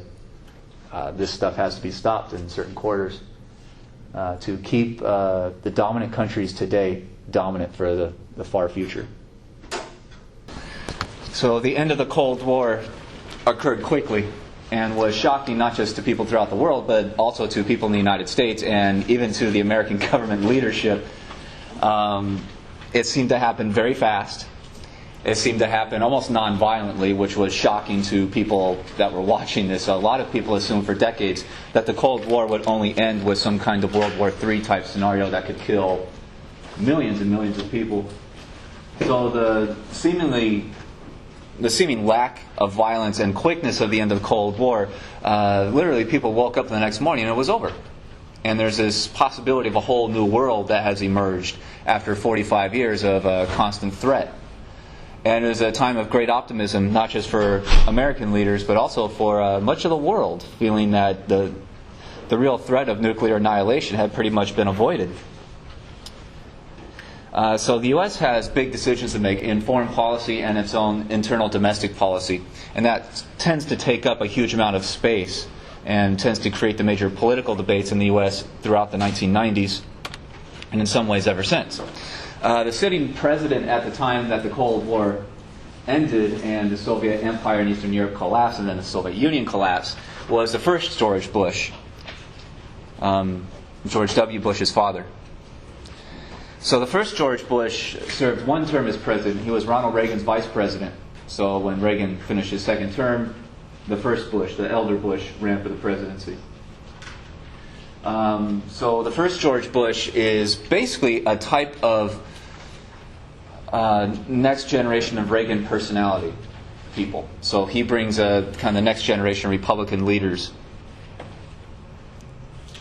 this stuff has to be stopped in certain quarters to keep the dominant countries today dominant for the far future. So the end of the Cold War occurred quickly and was shocking not just to people throughout the world, but also to people in the United States and even to the American government leadership. It seemed to happen very fast. It seemed to happen almost non-violently, which was shocking to people that were watching this. A lot of people assumed for decades that the Cold War would only end with some kind of World War III type scenario that could kill millions and millions of people. So the seeming lack of violence and quickness of the end of the Cold War, literally people woke up the next morning and it was over. And there's this possibility of a whole new world that has emerged after 45 years of a constant threat. And it was a time of great optimism, not just for American leaders, but also for much of the world, feeling that the real threat of nuclear annihilation had pretty much been avoided. So the U.S. has big decisions to make in foreign policy and its own internal domestic policy. And that tends to take up a huge amount of space and tends to create the major political debates in the U.S. throughout the 1990s and in some ways ever since. The sitting president at the time that the Cold War ended and the Soviet Empire in Eastern Europe collapsed and then the Soviet Union collapsed was the first George Bush, George W. Bush's father. So the first George Bush served one term as president. He was Ronald Reagan's vice president. So when Reagan finished his second term, the first Bush, the elder Bush, ran for the presidency. So the first George Bush is basically a type of next generation of Reagan personality people. So he brings a kind of next generation of Republican leaders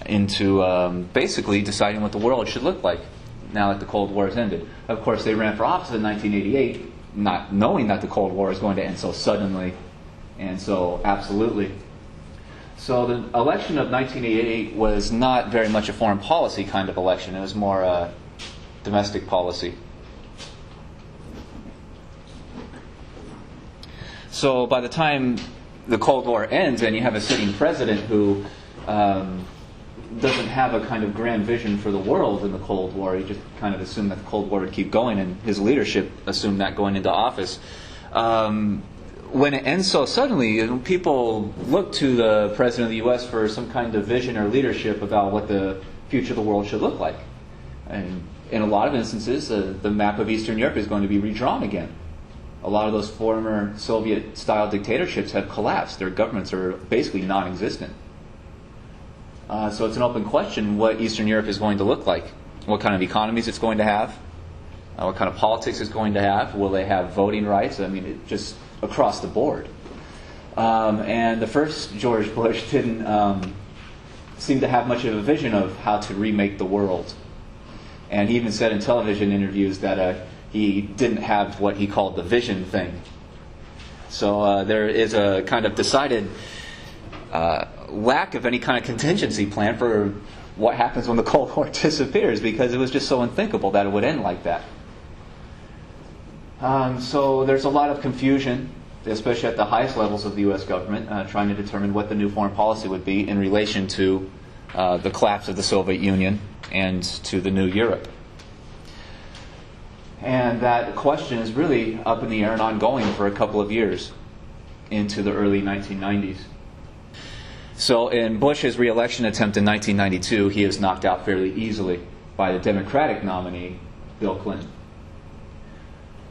into basically deciding what the world should look like now that the Cold War has ended. Of course, they ran for office in 1988, not knowing that the Cold War is going to end so suddenly and so absolutely. So the election of 1988 was not very much a foreign policy kind of election. It was more a domestic policy. So by the time the Cold War ends and you have a sitting president who doesn't have a kind of grand vision for the world in the Cold War, he just kind of assumed that the Cold War would keep going, and his leadership assumed that going into office. When it ends so suddenly, people look to the President of the U.S. for some kind of vision or leadership about what the future of the world should look like. And in a lot of instances, the map of Eastern Europe is going to be redrawn again. A lot of those former Soviet-style dictatorships have collapsed. Their governments are basically non-existent. So it's an open question what Eastern Europe is going to look like, what kind of economies it's going to have, what kind of politics it's going to have. Will they have voting rights? I mean, it just across the board. And the first George Bush didn't seem to have much of a vision of how to remake the world. And he even said in television interviews that he didn't have what he called the vision thing. So there is a kind of decided lack of any kind of contingency plan for what happens when the Cold War disappears, because it was just so unthinkable that it would end like that. So there's a lot of confusion, especially at the highest levels of the U.S. government, trying to determine what the new foreign policy would be in relation to the collapse of the Soviet Union and to the new Europe. And that question is really up in the air and ongoing for a couple of years into the early 1990s. So in Bush's re-election attempt in 1992, he is knocked out fairly easily by the Democratic nominee, Bill Clinton.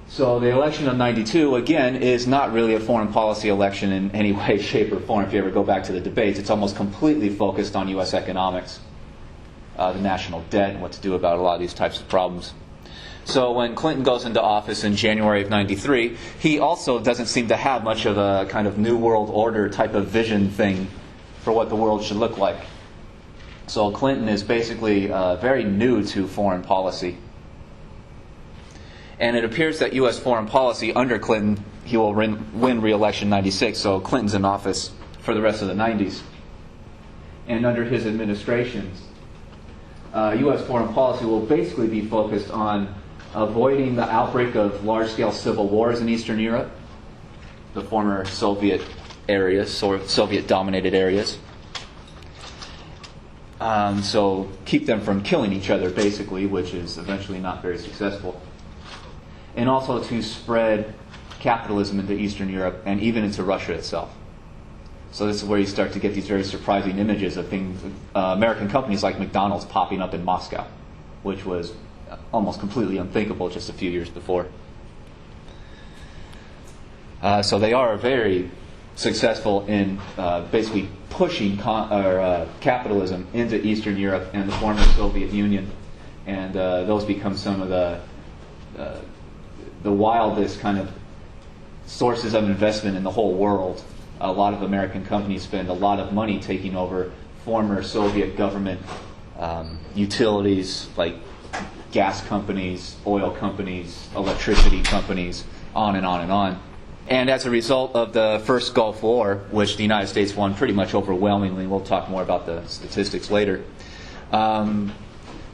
So the election of 92, again, is not really a foreign policy election in any way, shape, or form. If you ever go back to the debates, it's almost completely focused on U.S. economics, the national debt, and what to do about a lot of these types of problems. So when Clinton goes into office in January of 93, he also doesn't seem to have much of a kind of New World Order type of vision thing for what the world should look like. So Clinton is basically very new to foreign policy. And it appears that U.S. foreign policy under Clinton he will win re-election in 96, so Clinton's in office for the rest of the 90s. And under his administrations, U.S. foreign policy will basically be focused on avoiding the outbreak of large-scale civil wars in Eastern Europe, the former Soviet areas, Soviet-dominated areas. So keep them from killing each other, basically, which is eventually not very successful. And also to spread capitalism into Eastern Europe and even into Russia itself. So this is where you start to get these very surprising images of things, American companies like McDonald's popping up in Moscow, which was almost completely unthinkable just a few years before. So they are very successful in basically pushing capitalism into Eastern Europe and the former Soviet Union, and those become some of the wildest kind of sources of investment in the whole world. A lot of American companies spend a lot of money taking over former Soviet government utilities like gas companies, oil companies, electricity companies, on and on and on. And as a result of the first Gulf War, which the United States won pretty much overwhelmingly, we'll talk more about the statistics later, the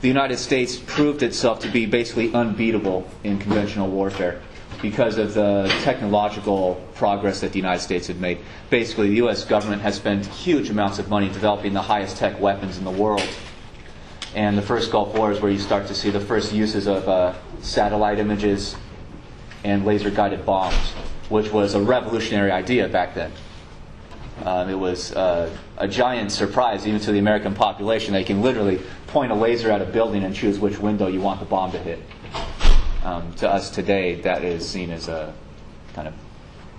United States proved itself to be basically unbeatable in conventional warfare because of the technological progress that the United States had made. Basically, the U.S. government has spent huge amounts of money developing the highest tech weapons in the world. And the first Gulf War is where you start to see the first uses of satellite images and laser-guided bombs, which was a revolutionary idea back then. It was a giant surprise even to the American population. They can literally point a laser at a building and choose which window you want the bomb to hit. To us today, that is seen as a kind of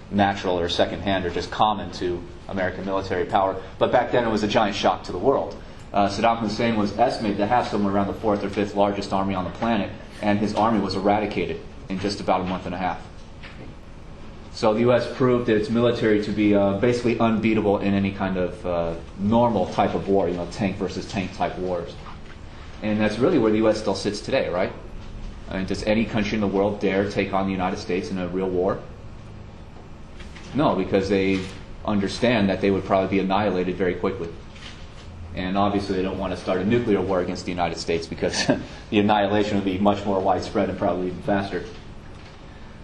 natural or secondhand or just common to American military power. But back then it was a giant shock to the world. Saddam Hussein was estimated to have somewhere around the 4th or 5th largest army on the planet, and his army was eradicated in just about a month and a half. So the U.S. proved its military to be basically unbeatable in any kind of normal type of war, tank versus tank type wars. And that's really where the U.S. still sits today, right? I mean, does any country in the world dare take on the United States in a real war? No, because they understand that they would probably be annihilated very quickly. And obviously they don't want to start a nuclear war against the United States because the annihilation would be much more widespread and probably even faster.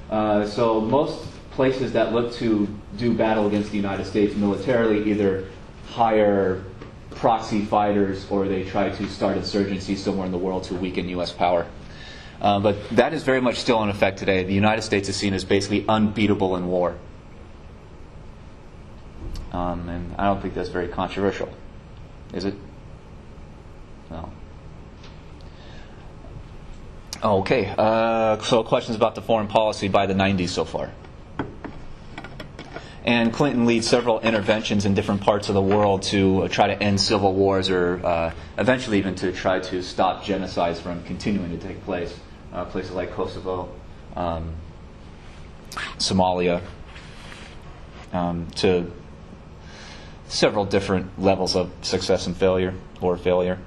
So most places that look to do battle against the United States militarily either hire proxy fighters or they try to start insurgency somewhere in the world to weaken U.S. power. But that is very much still in effect today. The United States is seen as basically unbeatable in war. And I don't think that's very controversial. Is it? No. Okay. So questions about the foreign policy by the 90s so far. And Clinton leads several interventions in different parts of the world to try to end civil wars or eventually even to try to stop genocides from continuing to take place. Places like Kosovo, Somalia, to several different levels of success and failure or failure.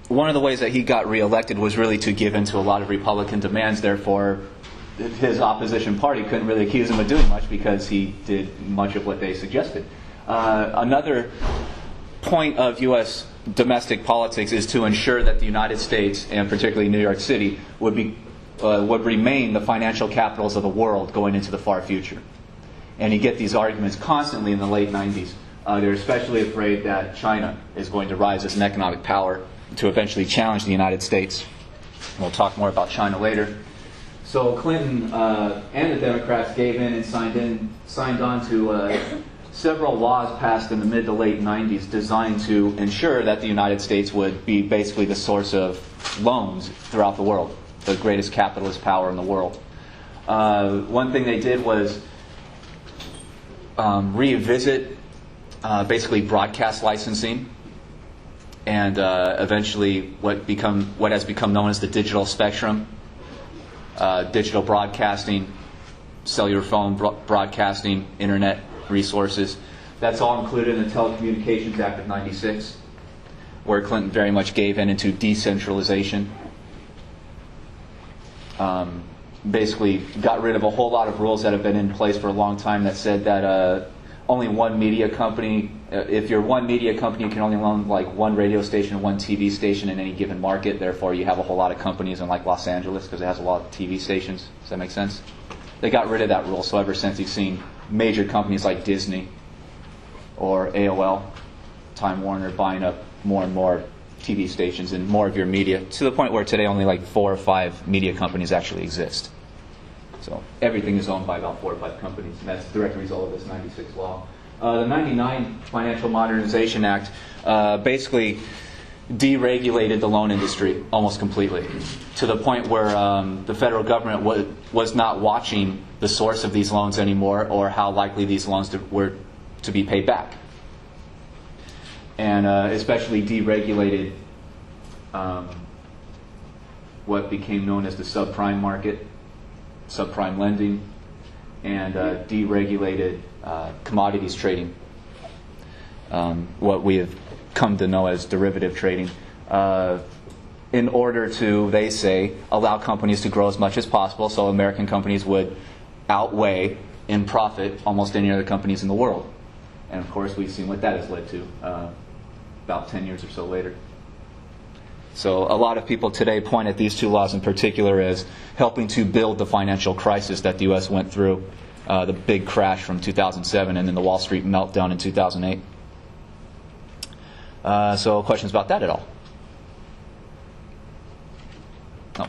One of the ways that he got reelected was really to give in to a lot of Republican demands. Therefore, his opposition party couldn't really accuse him of doing much because he did much of what they suggested. Another point of U.S. domestic politics is to ensure that the United States, and particularly New York City, would remain the financial capitals of the world going into the far future. And you get these arguments constantly in the late 90s. They're especially afraid that China is going to rise as an economic power to eventually challenge the United States. We'll talk more about China later. So Clinton and the Democrats gave in and signed on to several laws passed in the mid to late 90s designed to ensure that the United States would be basically the source of loans throughout the world, the greatest capitalist power in the world. One thing they did was revisit basically broadcast licensing and eventually what has become known as the digital spectrum, digital broadcasting, cellular phone broadcasting, internet resources. That's all included in the Telecommunications Act of '96, where Clinton very much gave in into decentralization. basically got rid of a whole lot of rules that have been in place for a long time that said that only one media company, if you're one media company, you can only own like one radio station, one TV station in any given market. Therefore, you have a whole lot of companies in like Los Angeles because it has a lot of TV stations. Does that make sense? They got rid of that rule. So ever since, you've seen major companies like Disney or AOL, Time Warner buying up more and more TV stations and more of your media, to the point where today only like 4 or 5 media companies actually exist. So everything is owned by about 4 or 5 companies, and that's a direct result of this 96 law. The 99 Financial Modernization Act basically deregulated the loan industry almost completely, to the point where the federal government was not watching the source of these loans anymore or how likely these loans were to be paid back. And especially deregulated what became known as the subprime market, subprime lending, and deregulated commodities trading, what we have come to know as derivative trading, in order to, they say, allow companies to grow as much as possible so American companies would outweigh in profit almost any other companies in the world. And of course, we've seen what that has led to about 10 years or so later. So a lot of people today point at these 2 laws in particular as helping to build the financial crisis that the U.S. went through, the big crash from 2007 and then the Wall Street meltdown in 2008. So questions about that at all? No.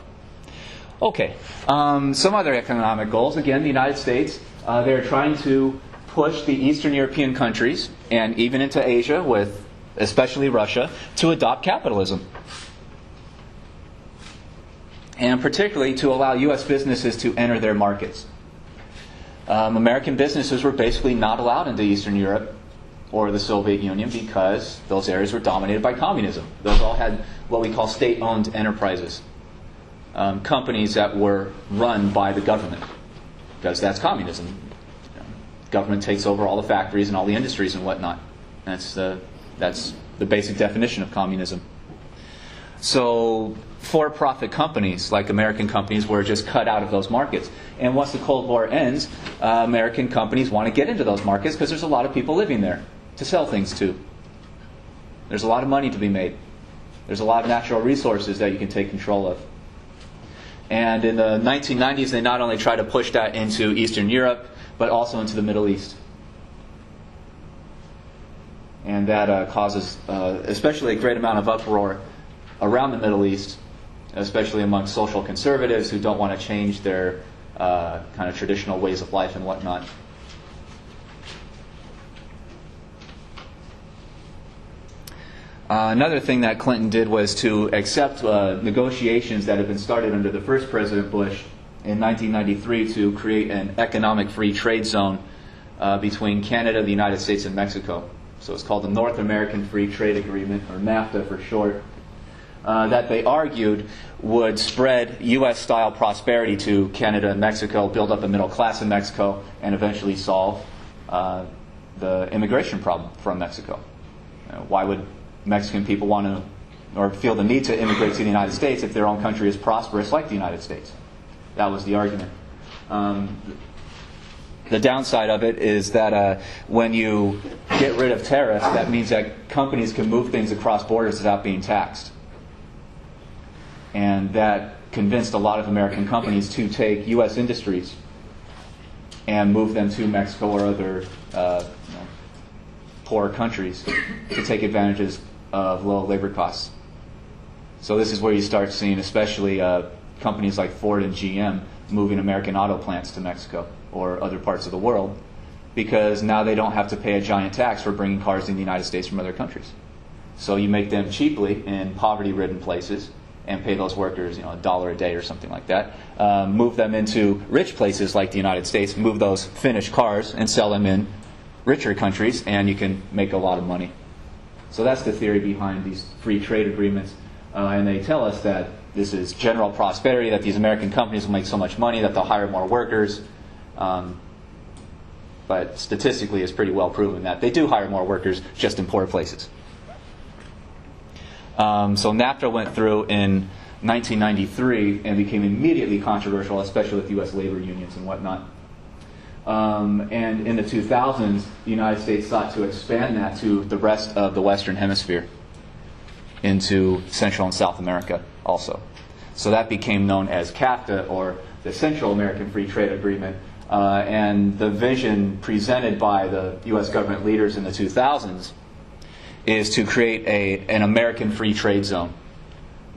Okay. Some other economic goals. Again, the United States, they're trying to push the Eastern European countries and even into Asia, with especially Russia, to adopt capitalism. And particularly to allow U.S. businesses to enter their markets. American businesses were basically not allowed into Eastern Europe or the Soviet Union because those areas were dominated by communism. Those all had what we call state-owned enterprises, companies that were run by the government, because that's communism. Government takes over all the factories and all the industries and whatnot. That's the basic definition of communism. So for-profit companies, like American companies, were just cut out of those markets. And once the Cold War ends, American companies want to get into those markets because there's a lot of people living there to sell things to. There's a lot of money to be made. There's a lot of natural resources that you can take control of. And in the 1990s, they not only tried to push that into Eastern Europe, but also into the Middle East. And that causes especially a great amount of uproar around the Middle East, especially among social conservatives who don't want to change their kind of traditional ways of life and whatnot. Another thing that Clinton did was to accept negotiations that had been started under the first President Bush in 1993 to create an economic free trade zone between Canada, the United States, and Mexico. So it's called the North American Free Trade Agreement, or NAFTA for short, that they argued would spread U.S.-style prosperity to Canada and Mexico, build up a middle class in Mexico, and eventually solve the immigration problem from Mexico. Why would Mexican people want to, or feel the need to immigrate to the United States if their own country is prosperous like the United States? That was the argument. The downside of it is that when you get rid of tariffs, that means that companies can move things across borders without being taxed. And that convinced a lot of American companies to take U.S. industries and move them to Mexico or other poorer countries to take advantages of low labor costs. So this is where you start seeing especially companies like Ford and GM moving American auto plants to Mexico or other parts of the world, because now they don't have to pay a giant tax for bringing cars in the United States from other countries. So you make them cheaply in poverty-ridden places and pay those workers, $1 a day or something like that. Move them into rich places like the United States, move those finished cars and sell them in richer countries, and you can make a lot of money. So that's the theory behind these free trade agreements. And they tell us that this is general prosperity, that these American companies will make so much money that they'll hire more workers. But statistically, it's pretty well proven that they do hire more workers just in poor places. So NAFTA went through in 1993 and became immediately controversial, especially with U.S. labor unions and whatnot. And in the 2000s, the United States sought to expand that to the rest of the Western Hemisphere, into Central and South America also. So that became known as CAFTA, or the Central American Free Trade Agreement. And the vision presented by the U.S. government leaders in the 2000s is to create an American free trade zone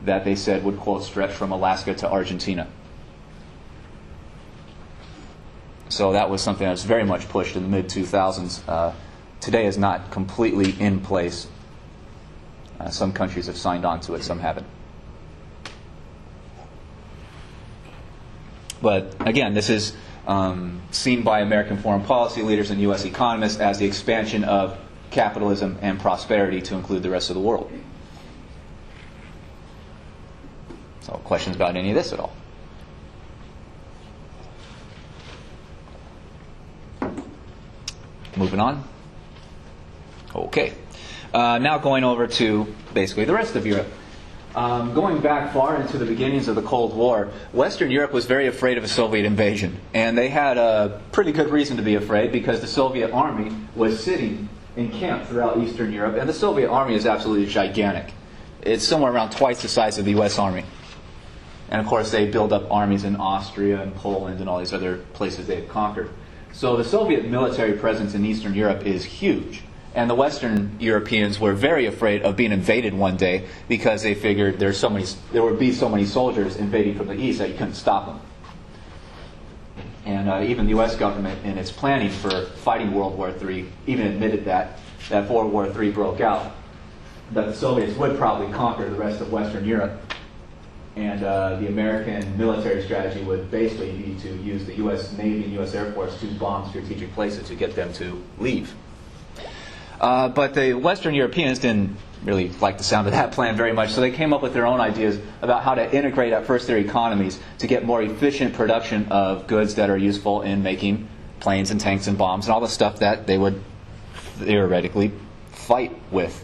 that they said would, quote, stretch from Alaska to Argentina. So that was something that was very much pushed in the mid-2000s. Today is not completely in place. Some countries have signed on to it, some haven't. But again, this is seen by American foreign policy leaders and U.S. economists as the expansion of capitalism and prosperity to include the rest of the world. So, questions about any of this at all? Moving on. Okay. Now going over to basically the rest of Europe. Going back far into the beginnings of the Cold War, Western Europe was very afraid of a Soviet invasion. And they had a pretty good reason to be afraid, because the Soviet army was sitting in camp throughout Eastern Europe. And the Soviet army is absolutely gigantic. It's somewhere around twice the size of the U.S. army. And of course, they build up armies in Austria and Poland and all these other places they had conquered. So the Soviet military presence in Eastern Europe is huge. And the Western Europeans were very afraid of being invaded one day, because they figured there would be so many soldiers invading from the east that you couldn't stop them. And even the U.S. government, in its planning for fighting World War III, even admitted that before World War III broke out, that the Soviets would probably conquer the rest of Western Europe. And the American military strategy would basically be to use the U.S. Navy and U.S. Air Force to bomb strategic places to get them to leave. But the Western Europeans didn't really like the sound of that plan very much, so they came up with their own ideas about how to integrate at first their economies to get more efficient production of goods that are useful in making planes and tanks and bombs and all the stuff that they would theoretically fight with.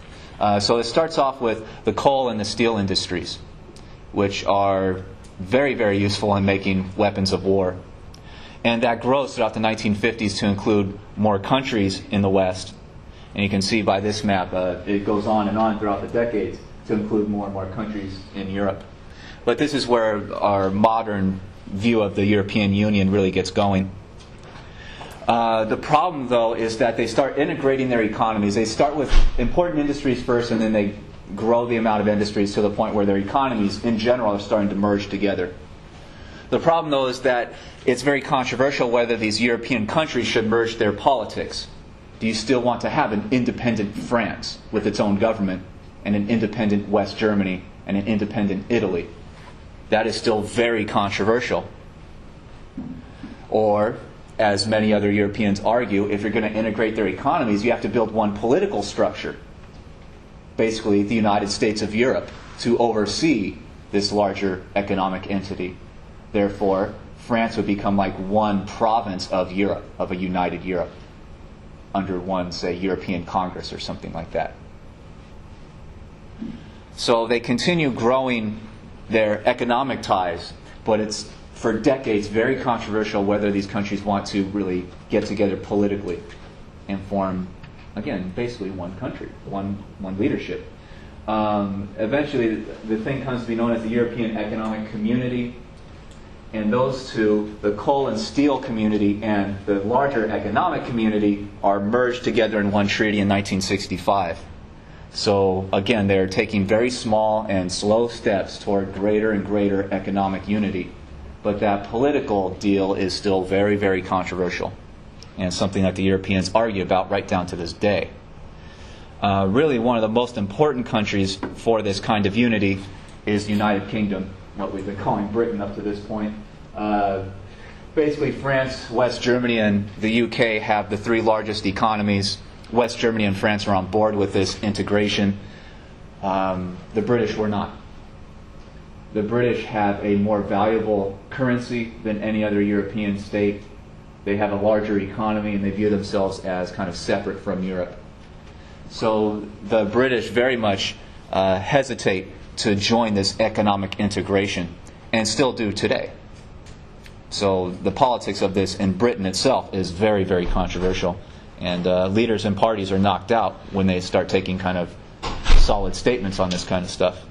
So it starts off with the coal and the steel industries, which are very, very useful in making weapons of war. And that grows throughout the 1950s to include more countries in the West. And you can see by this map, it goes on and on throughout the decades to include more and more countries in Europe. But this is where our modern view of the European Union really gets going. The problem, though, is that they start integrating their economies. They start with important industries first, and then they grow the amount of industries to the point where their economies, in general, are starting to merge together. The problem, though, is that it's very controversial whether these European countries should merge their politics. Do you still want to have an independent France with its own government, and an independent West Germany, and an independent Italy? That is still very controversial. Or, as many other Europeans argue, if you're going to integrate their economies, you have to build one political structure, basically the United States of Europe, to oversee this larger economic entity. Therefore, France would become like one province of Europe, of a united Europe, under one, say, European Congress or something like that. So they continue growing their economic ties, but it's for decades very controversial whether these countries want to really get together politically and form, again, basically one country, one leadership. Eventually, the thing comes to be known as the European Economic Community. And those two, the coal and steel community and the larger economic community, are merged together in one treaty in 1965. So again, they're taking very small and slow steps toward greater and greater economic unity. But that political deal is still very, very controversial, and something that the Europeans argue about right down to this day. Really, one of the most important countries for this kind of unity is the United Kingdom, what we've been calling Britain up to this point. Basically, France, West Germany, and the UK have the three largest economies. West Germany and France are on board with this integration. The British were not. The British have a more valuable currency than any other European state. They have a larger economy, and they view themselves as kind of separate from Europe. So the British very much hesitate to join this economic integration, and still do today. So the politics of this in Britain itself is very, very controversial. And leaders and parties are knocked out when they start taking kind of solid statements on this kind of stuff.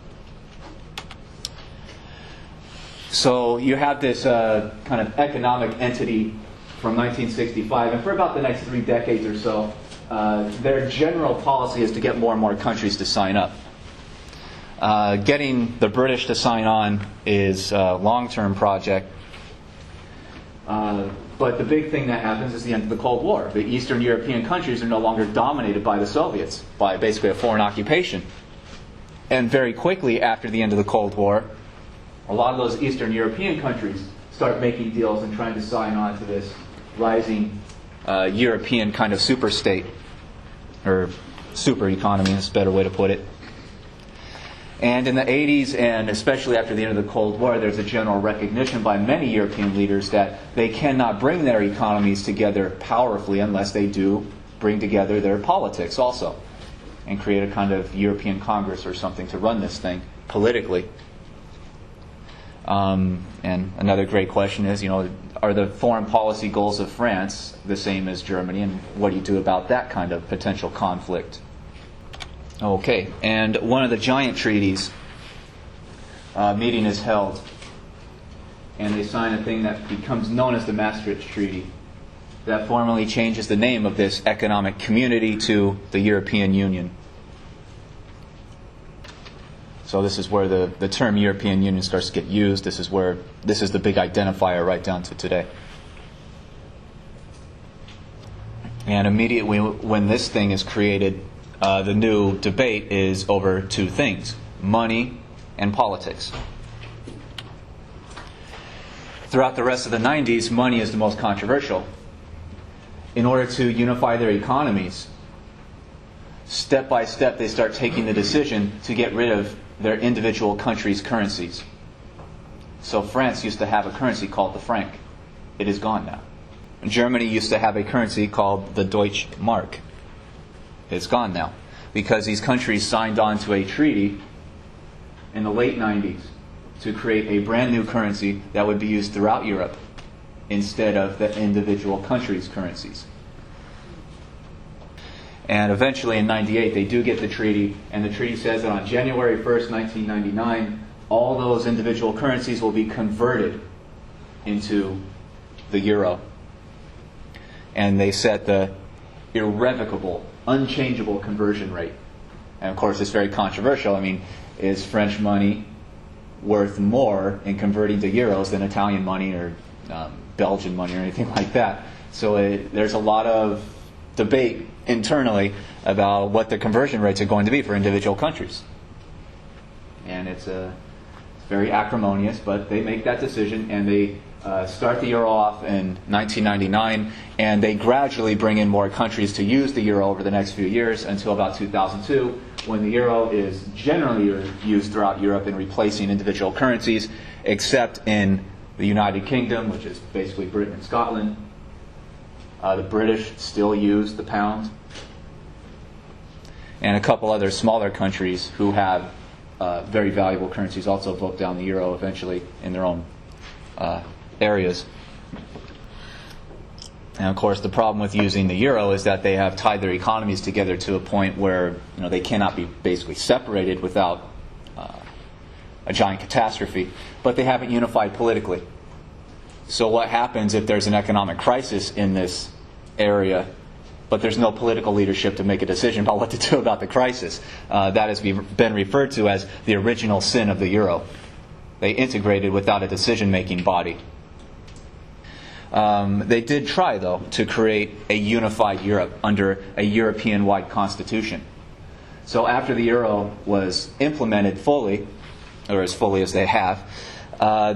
So you have this kind of economic entity from 1965, and for about the next 3 decades or so, their general policy is to get more and more countries to sign up. Getting the British to sign on is a long-term project. But the big thing that happens is the end of the Cold War. The Eastern European countries are no longer dominated by the Soviets, by basically a foreign occupation. And very quickly after the end of the Cold War, a lot of those Eastern European countries start making deals and trying to sign on to this rising European kind of super state, or super economy is a better way to put it. And in the 80s, and especially after the end of the Cold War, there's a general recognition by many European leaders that they cannot bring their economies together powerfully unless they do bring together their politics also, and create a kind of European Congress or something to run this thing politically. And another great question is, are the foreign policy goals of France the same as Germany, and what do you do about that kind of potential conflict? Okay, and one of the giant treaties, meeting is held, and they sign a thing that becomes known as the Maastricht Treaty, that formally changes the name of this economic community to the European Union. So this is where the term European Union starts to get used. This is the big identifier right down to today. And immediately when this thing is created, the new debate is over 2 things: money and politics. Throughout the rest of the 90s, money is the most controversial. In order to unify their economies, step by step they start taking the decision to get rid of their individual countries' currencies. So France used to have a currency called the franc. It is gone now. Germany used to have a currency called the Deutsche Mark. It's gone now, because these countries signed on to a treaty in the late 90s to create a brand new currency that would be used throughout Europe instead of the individual countries' currencies. And eventually in 98 they do get the treaty, and the treaty says that on January 1st, 1999, all those individual currencies will be converted into the euro. And they set the irrevocable, unchangeable conversion rate. And of course it's very controversial. I mean, is French money worth more in converting to euros than Italian money or Belgian money or anything like that? So there's a lot of debate internally about what the conversion rates are going to be for individual countries. And it's very acrimonious, but they make that decision, and they start the euro off in 1999, and they gradually bring in more countries to use the euro over the next few years until about 2002, when the euro is generally used throughout Europe in replacing individual currencies, except in the United Kingdom, which is basically Britain and Scotland. The British still use the pound. And a couple other smaller countries who have very valuable currencies also vote down the euro eventually in their own areas. And of course the problem with using the euro is that they have tied their economies together to a point where they cannot be basically separated without a giant catastrophe. But they haven't unified politically. So what happens if there's an economic crisis in this area, but there's no political leadership to make a decision about what to do about the crisis? That has been referred to as the original sin of the euro. They integrated without a decision-making body. They did try, though, to create a unified Europe under a European-wide constitution. So after the euro was implemented fully, or as fully as they have,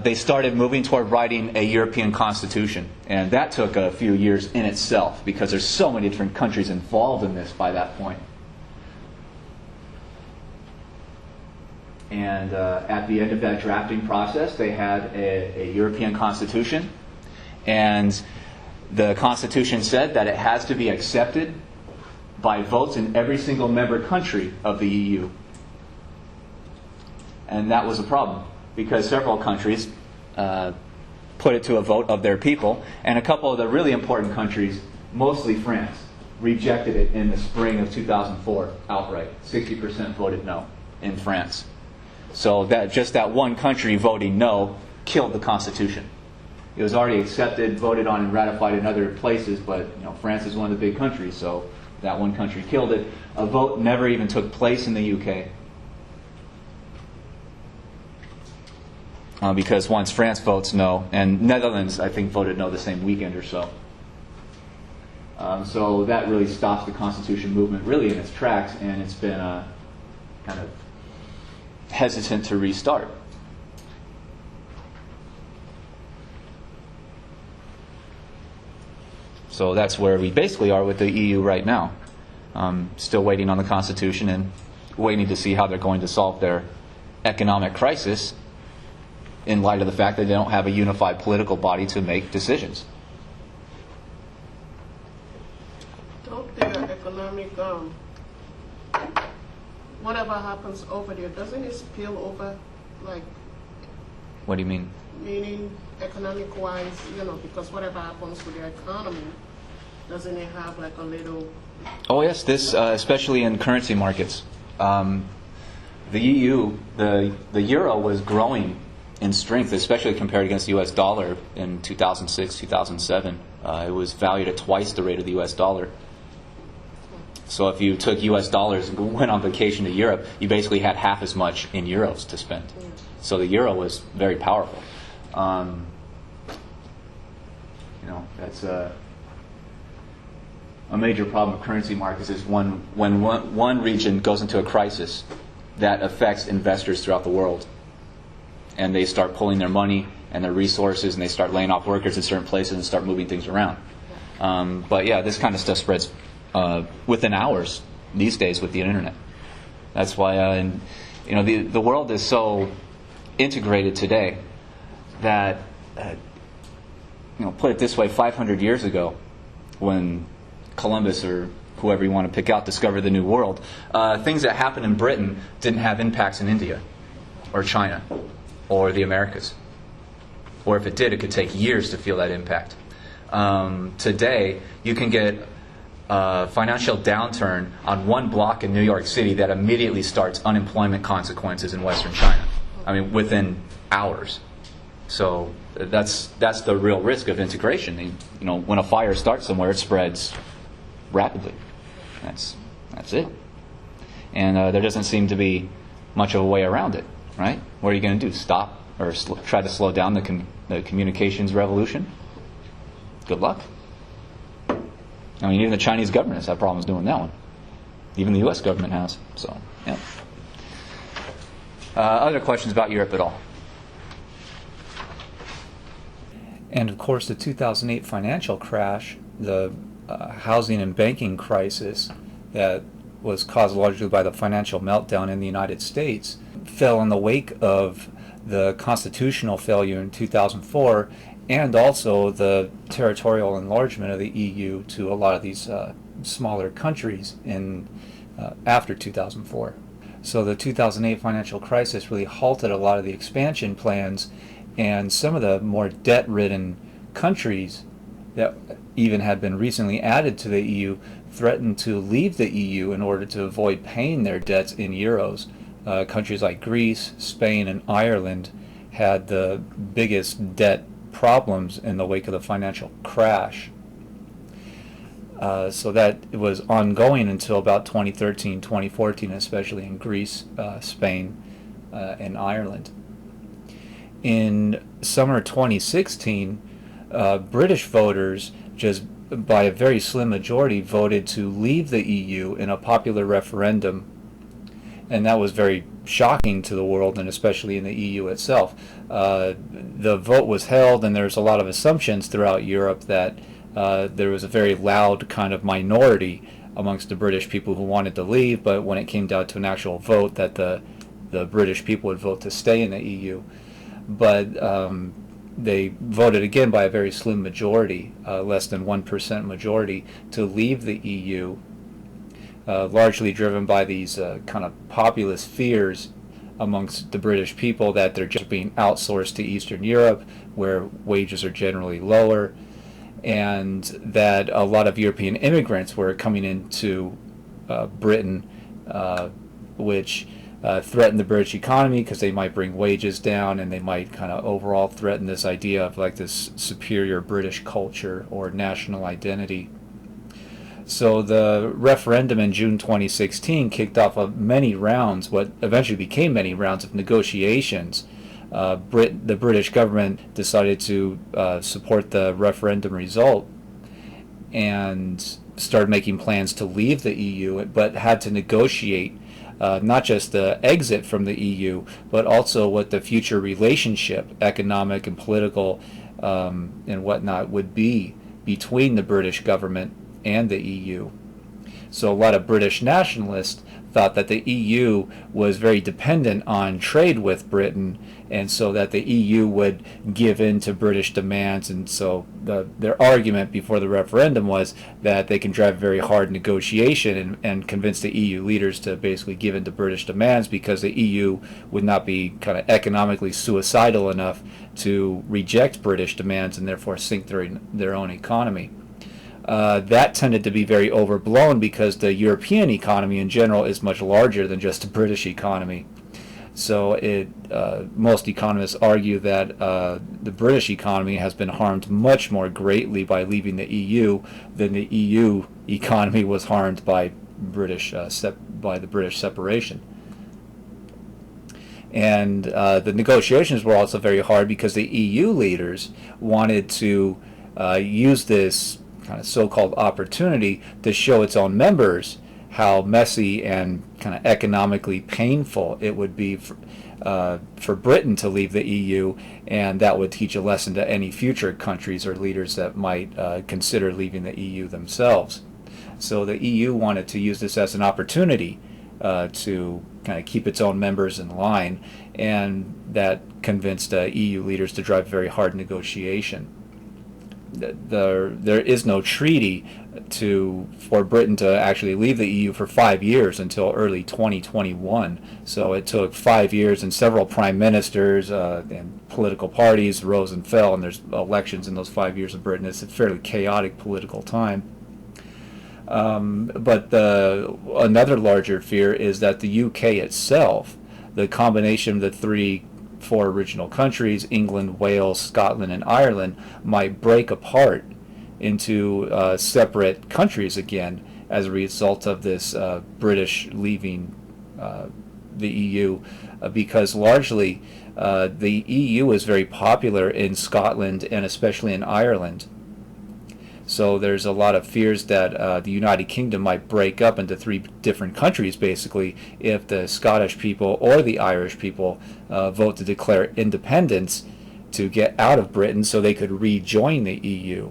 they started moving toward writing a European constitution. And that took a few years in itself, because there's so many different countries involved in this by that point. And at the end of that drafting process, they had a European constitution. And the constitution said that it has to be accepted by votes in every single member country of the EU. And that was a problem because several countries put it to a vote of their people, and a couple of the really important countries, mostly France, rejected it in the spring of 2004 outright. 60% voted no in France. So that just that one country voting no killed the Constitution. It was already accepted, voted on, and ratified in other places, but France is one of the big countries, so that one country killed it. A vote never even took place in the UK. Because once France votes no, and Netherlands, I think, voted no the same weekend or so. So that really stops the Constitution movement really in its tracks, and it's been kind of hesitant to restart. So that's where we basically are with the EU right now. Still waiting on the Constitution and waiting to see how they're going to solve their economic crisis in light of the fact that they don't have a unified political body to make decisions. Don't their economic, whatever happens over there, doesn't it spill over, like, What do you mean? meaning economic-wise, because whatever happens with their economy, doesn't it have like a little... Oh yes, this especially in currency markets. The EU, the euro was growing in strength, especially compared against the U.S. dollar in 2006, 2007. It was valued at twice the rate of the U.S. dollar. So if you took U.S. dollars and went on vacation to Europe, you basically had half as much in euros to spend. So the euro was very powerful. That's a major problem of currency markets is when one region goes into a crisis that affects investors throughout the world. And they start pulling their money and their resources, and they start laying off workers in certain places and start moving things around. But yeah, this kind of stuff spreads within hours these days with the internet. That's why the world is so integrated today that put it this way, 500 years ago, when Columbus or whoever you want to pick out discovered the New World, things that happened in Britain didn't have impacts in India or China or the Americas. Or if it did, it could take years to feel that impact. Today, you can get a financial downturn on one block in New York City that immediately starts unemployment consequences in Western China. I mean, within hours. So that's the real risk of integration. When a fire starts somewhere, it spreads rapidly. That's it. And there doesn't seem to be much of a way around it, right? What are you going to do? Stop or try to slow down the communications revolution? Good luck. I mean, even the Chinese government has had problems doing that one. Even the U.S. government has. So, yeah. Other questions about Europe at all? And of course, the 2008 financial crash, the housing and banking crisis that was caused largely by the financial meltdown in the United States, fell in the wake of the constitutional failure in 2004 and also the territorial enlargement of the EU to a lot of these smaller countries after 2004. So the 2008 financial crisis really halted a lot of the expansion plans, and some of the more debt-ridden countries that even had been recently added to the EU threatened to leave the EU in order to avoid paying their debts in euros. Countries like Greece, Spain, and Ireland had the biggest debt problems in the wake of the financial crash. So that was ongoing until about 2013, 2014, especially in Greece, Spain, and Ireland. In summer 2016, British voters, just by a very slim majority, voted to leave the EU in a popular referendum. And that was very shocking to the world, and especially in the EU itself. The vote was held, and there's a lot of assumptions throughout Europe that there was a very loud kind of minority amongst the British people who wanted to leave, but when it came down to an actual vote, that the British people would vote to stay in the EU. But they voted again by a very slim majority, less than 1% majority, to leave the EU, largely driven by these kind of populist fears amongst the British people that they're just being outsourced to Eastern Europe, where wages are generally lower, and that a lot of European immigrants were coming into Britain, which threaten the British economy because they might bring wages down, and they might kind of overall threaten this idea of like this superior British culture or national identity. So the referendum in June 2016 kicked off many rounds, what eventually became many rounds of negotiations. The British government decided to support the referendum result and started making plans to leave the EU, but had to negotiate not just the exit from the EU, but also what the future relationship, economic and political and whatnot, would be between the British government and the EU. So a lot of British nationalists thought that the EU was very dependent on trade with Britain, and so that the EU would give in to British demands. And so their argument before the referendum was that they can drive a very hard negotiation and convince the EU leaders to basically give in to British demands, because the EU would not be kind of economically suicidal enough to reject British demands and therefore sink their own economy. That tended to be very overblown because the European economy in general is much larger than just the British economy. So most economists argue that the British economy has been harmed much more greatly by leaving the EU than the EU economy was harmed by the British separation. And the negotiations were also very hard because the EU leaders wanted to use this kind of so-called opportunity to show its own members how messy and kind of economically painful it would be for Britain to leave the EU, and that would teach a lesson to any future countries or leaders that might consider leaving the EU themselves. So the EU wanted to use this as an opportunity to kind of keep its own members in line, and that convinced EU leaders to drive very hard negotiation. There is no treaty for Britain to actually leave the EU for 5 years until early 2021. So it took 5 years, and several prime ministers and political parties rose and fell, and there's elections in those 5 years of Britain. It's a fairly chaotic political time. But another larger fear is that the UK itself, the combination of the four original countries, England, Wales, Scotland, and Ireland, might break apart into separate countries again as a result of this British leaving the EU, because largely the EU is very popular in Scotland and especially in Ireland. So there's a lot of fears that the United Kingdom might break up into 3 different countries, basically, if the Scottish people or the Irish people vote to declare independence to get out of Britain so they could rejoin the EU.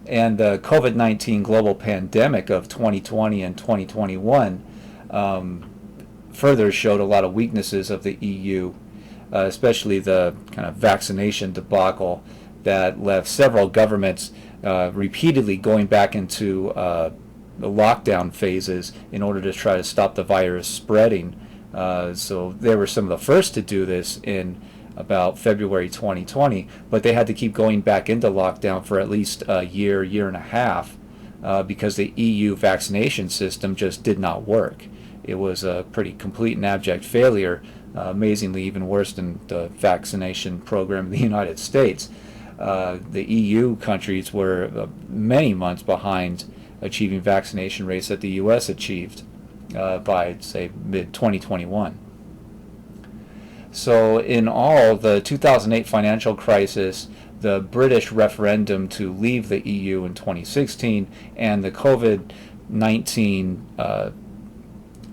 And the COVID-19 global pandemic of 2020 and 2021 further showed a lot of weaknesses of the EU, especially the kind of vaccination debacle that left several governments repeatedly going back into the lockdown phases in order to try to stop the virus spreading. So they were some of the first to do this in about February 2020, but they had to keep going back into lockdown for at least a year and a half because the EU vaccination system just did not work. It was a pretty complete and abject failure, amazingly even worse than the vaccination program in the United States. The EU countries were many months behind achieving vaccination rates that the US achieved by, say, mid-2021. So in all, the 2008 financial crisis, the British referendum to leave the EU in 2016, and the COVID-19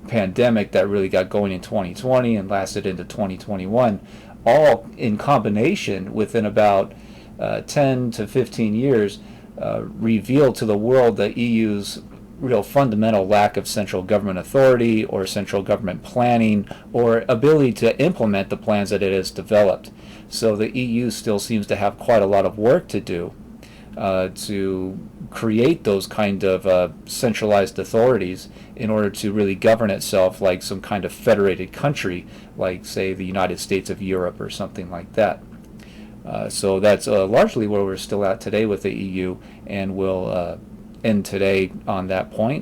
pandemic that really got going in 2020 and lasted into 2021, all in combination within about 10 to 15 years revealed to the world the EU's real fundamental lack of central government authority or central government planning or ability to implement the plans that it has developed. So the EU still seems to have quite a lot of work to do. to create those kind of centralized authorities in order to really govern itself like some kind of federated country, like, say, the United States of Europe or something like that. So that's largely where we're still at today with the EU, and we'll end today on that point.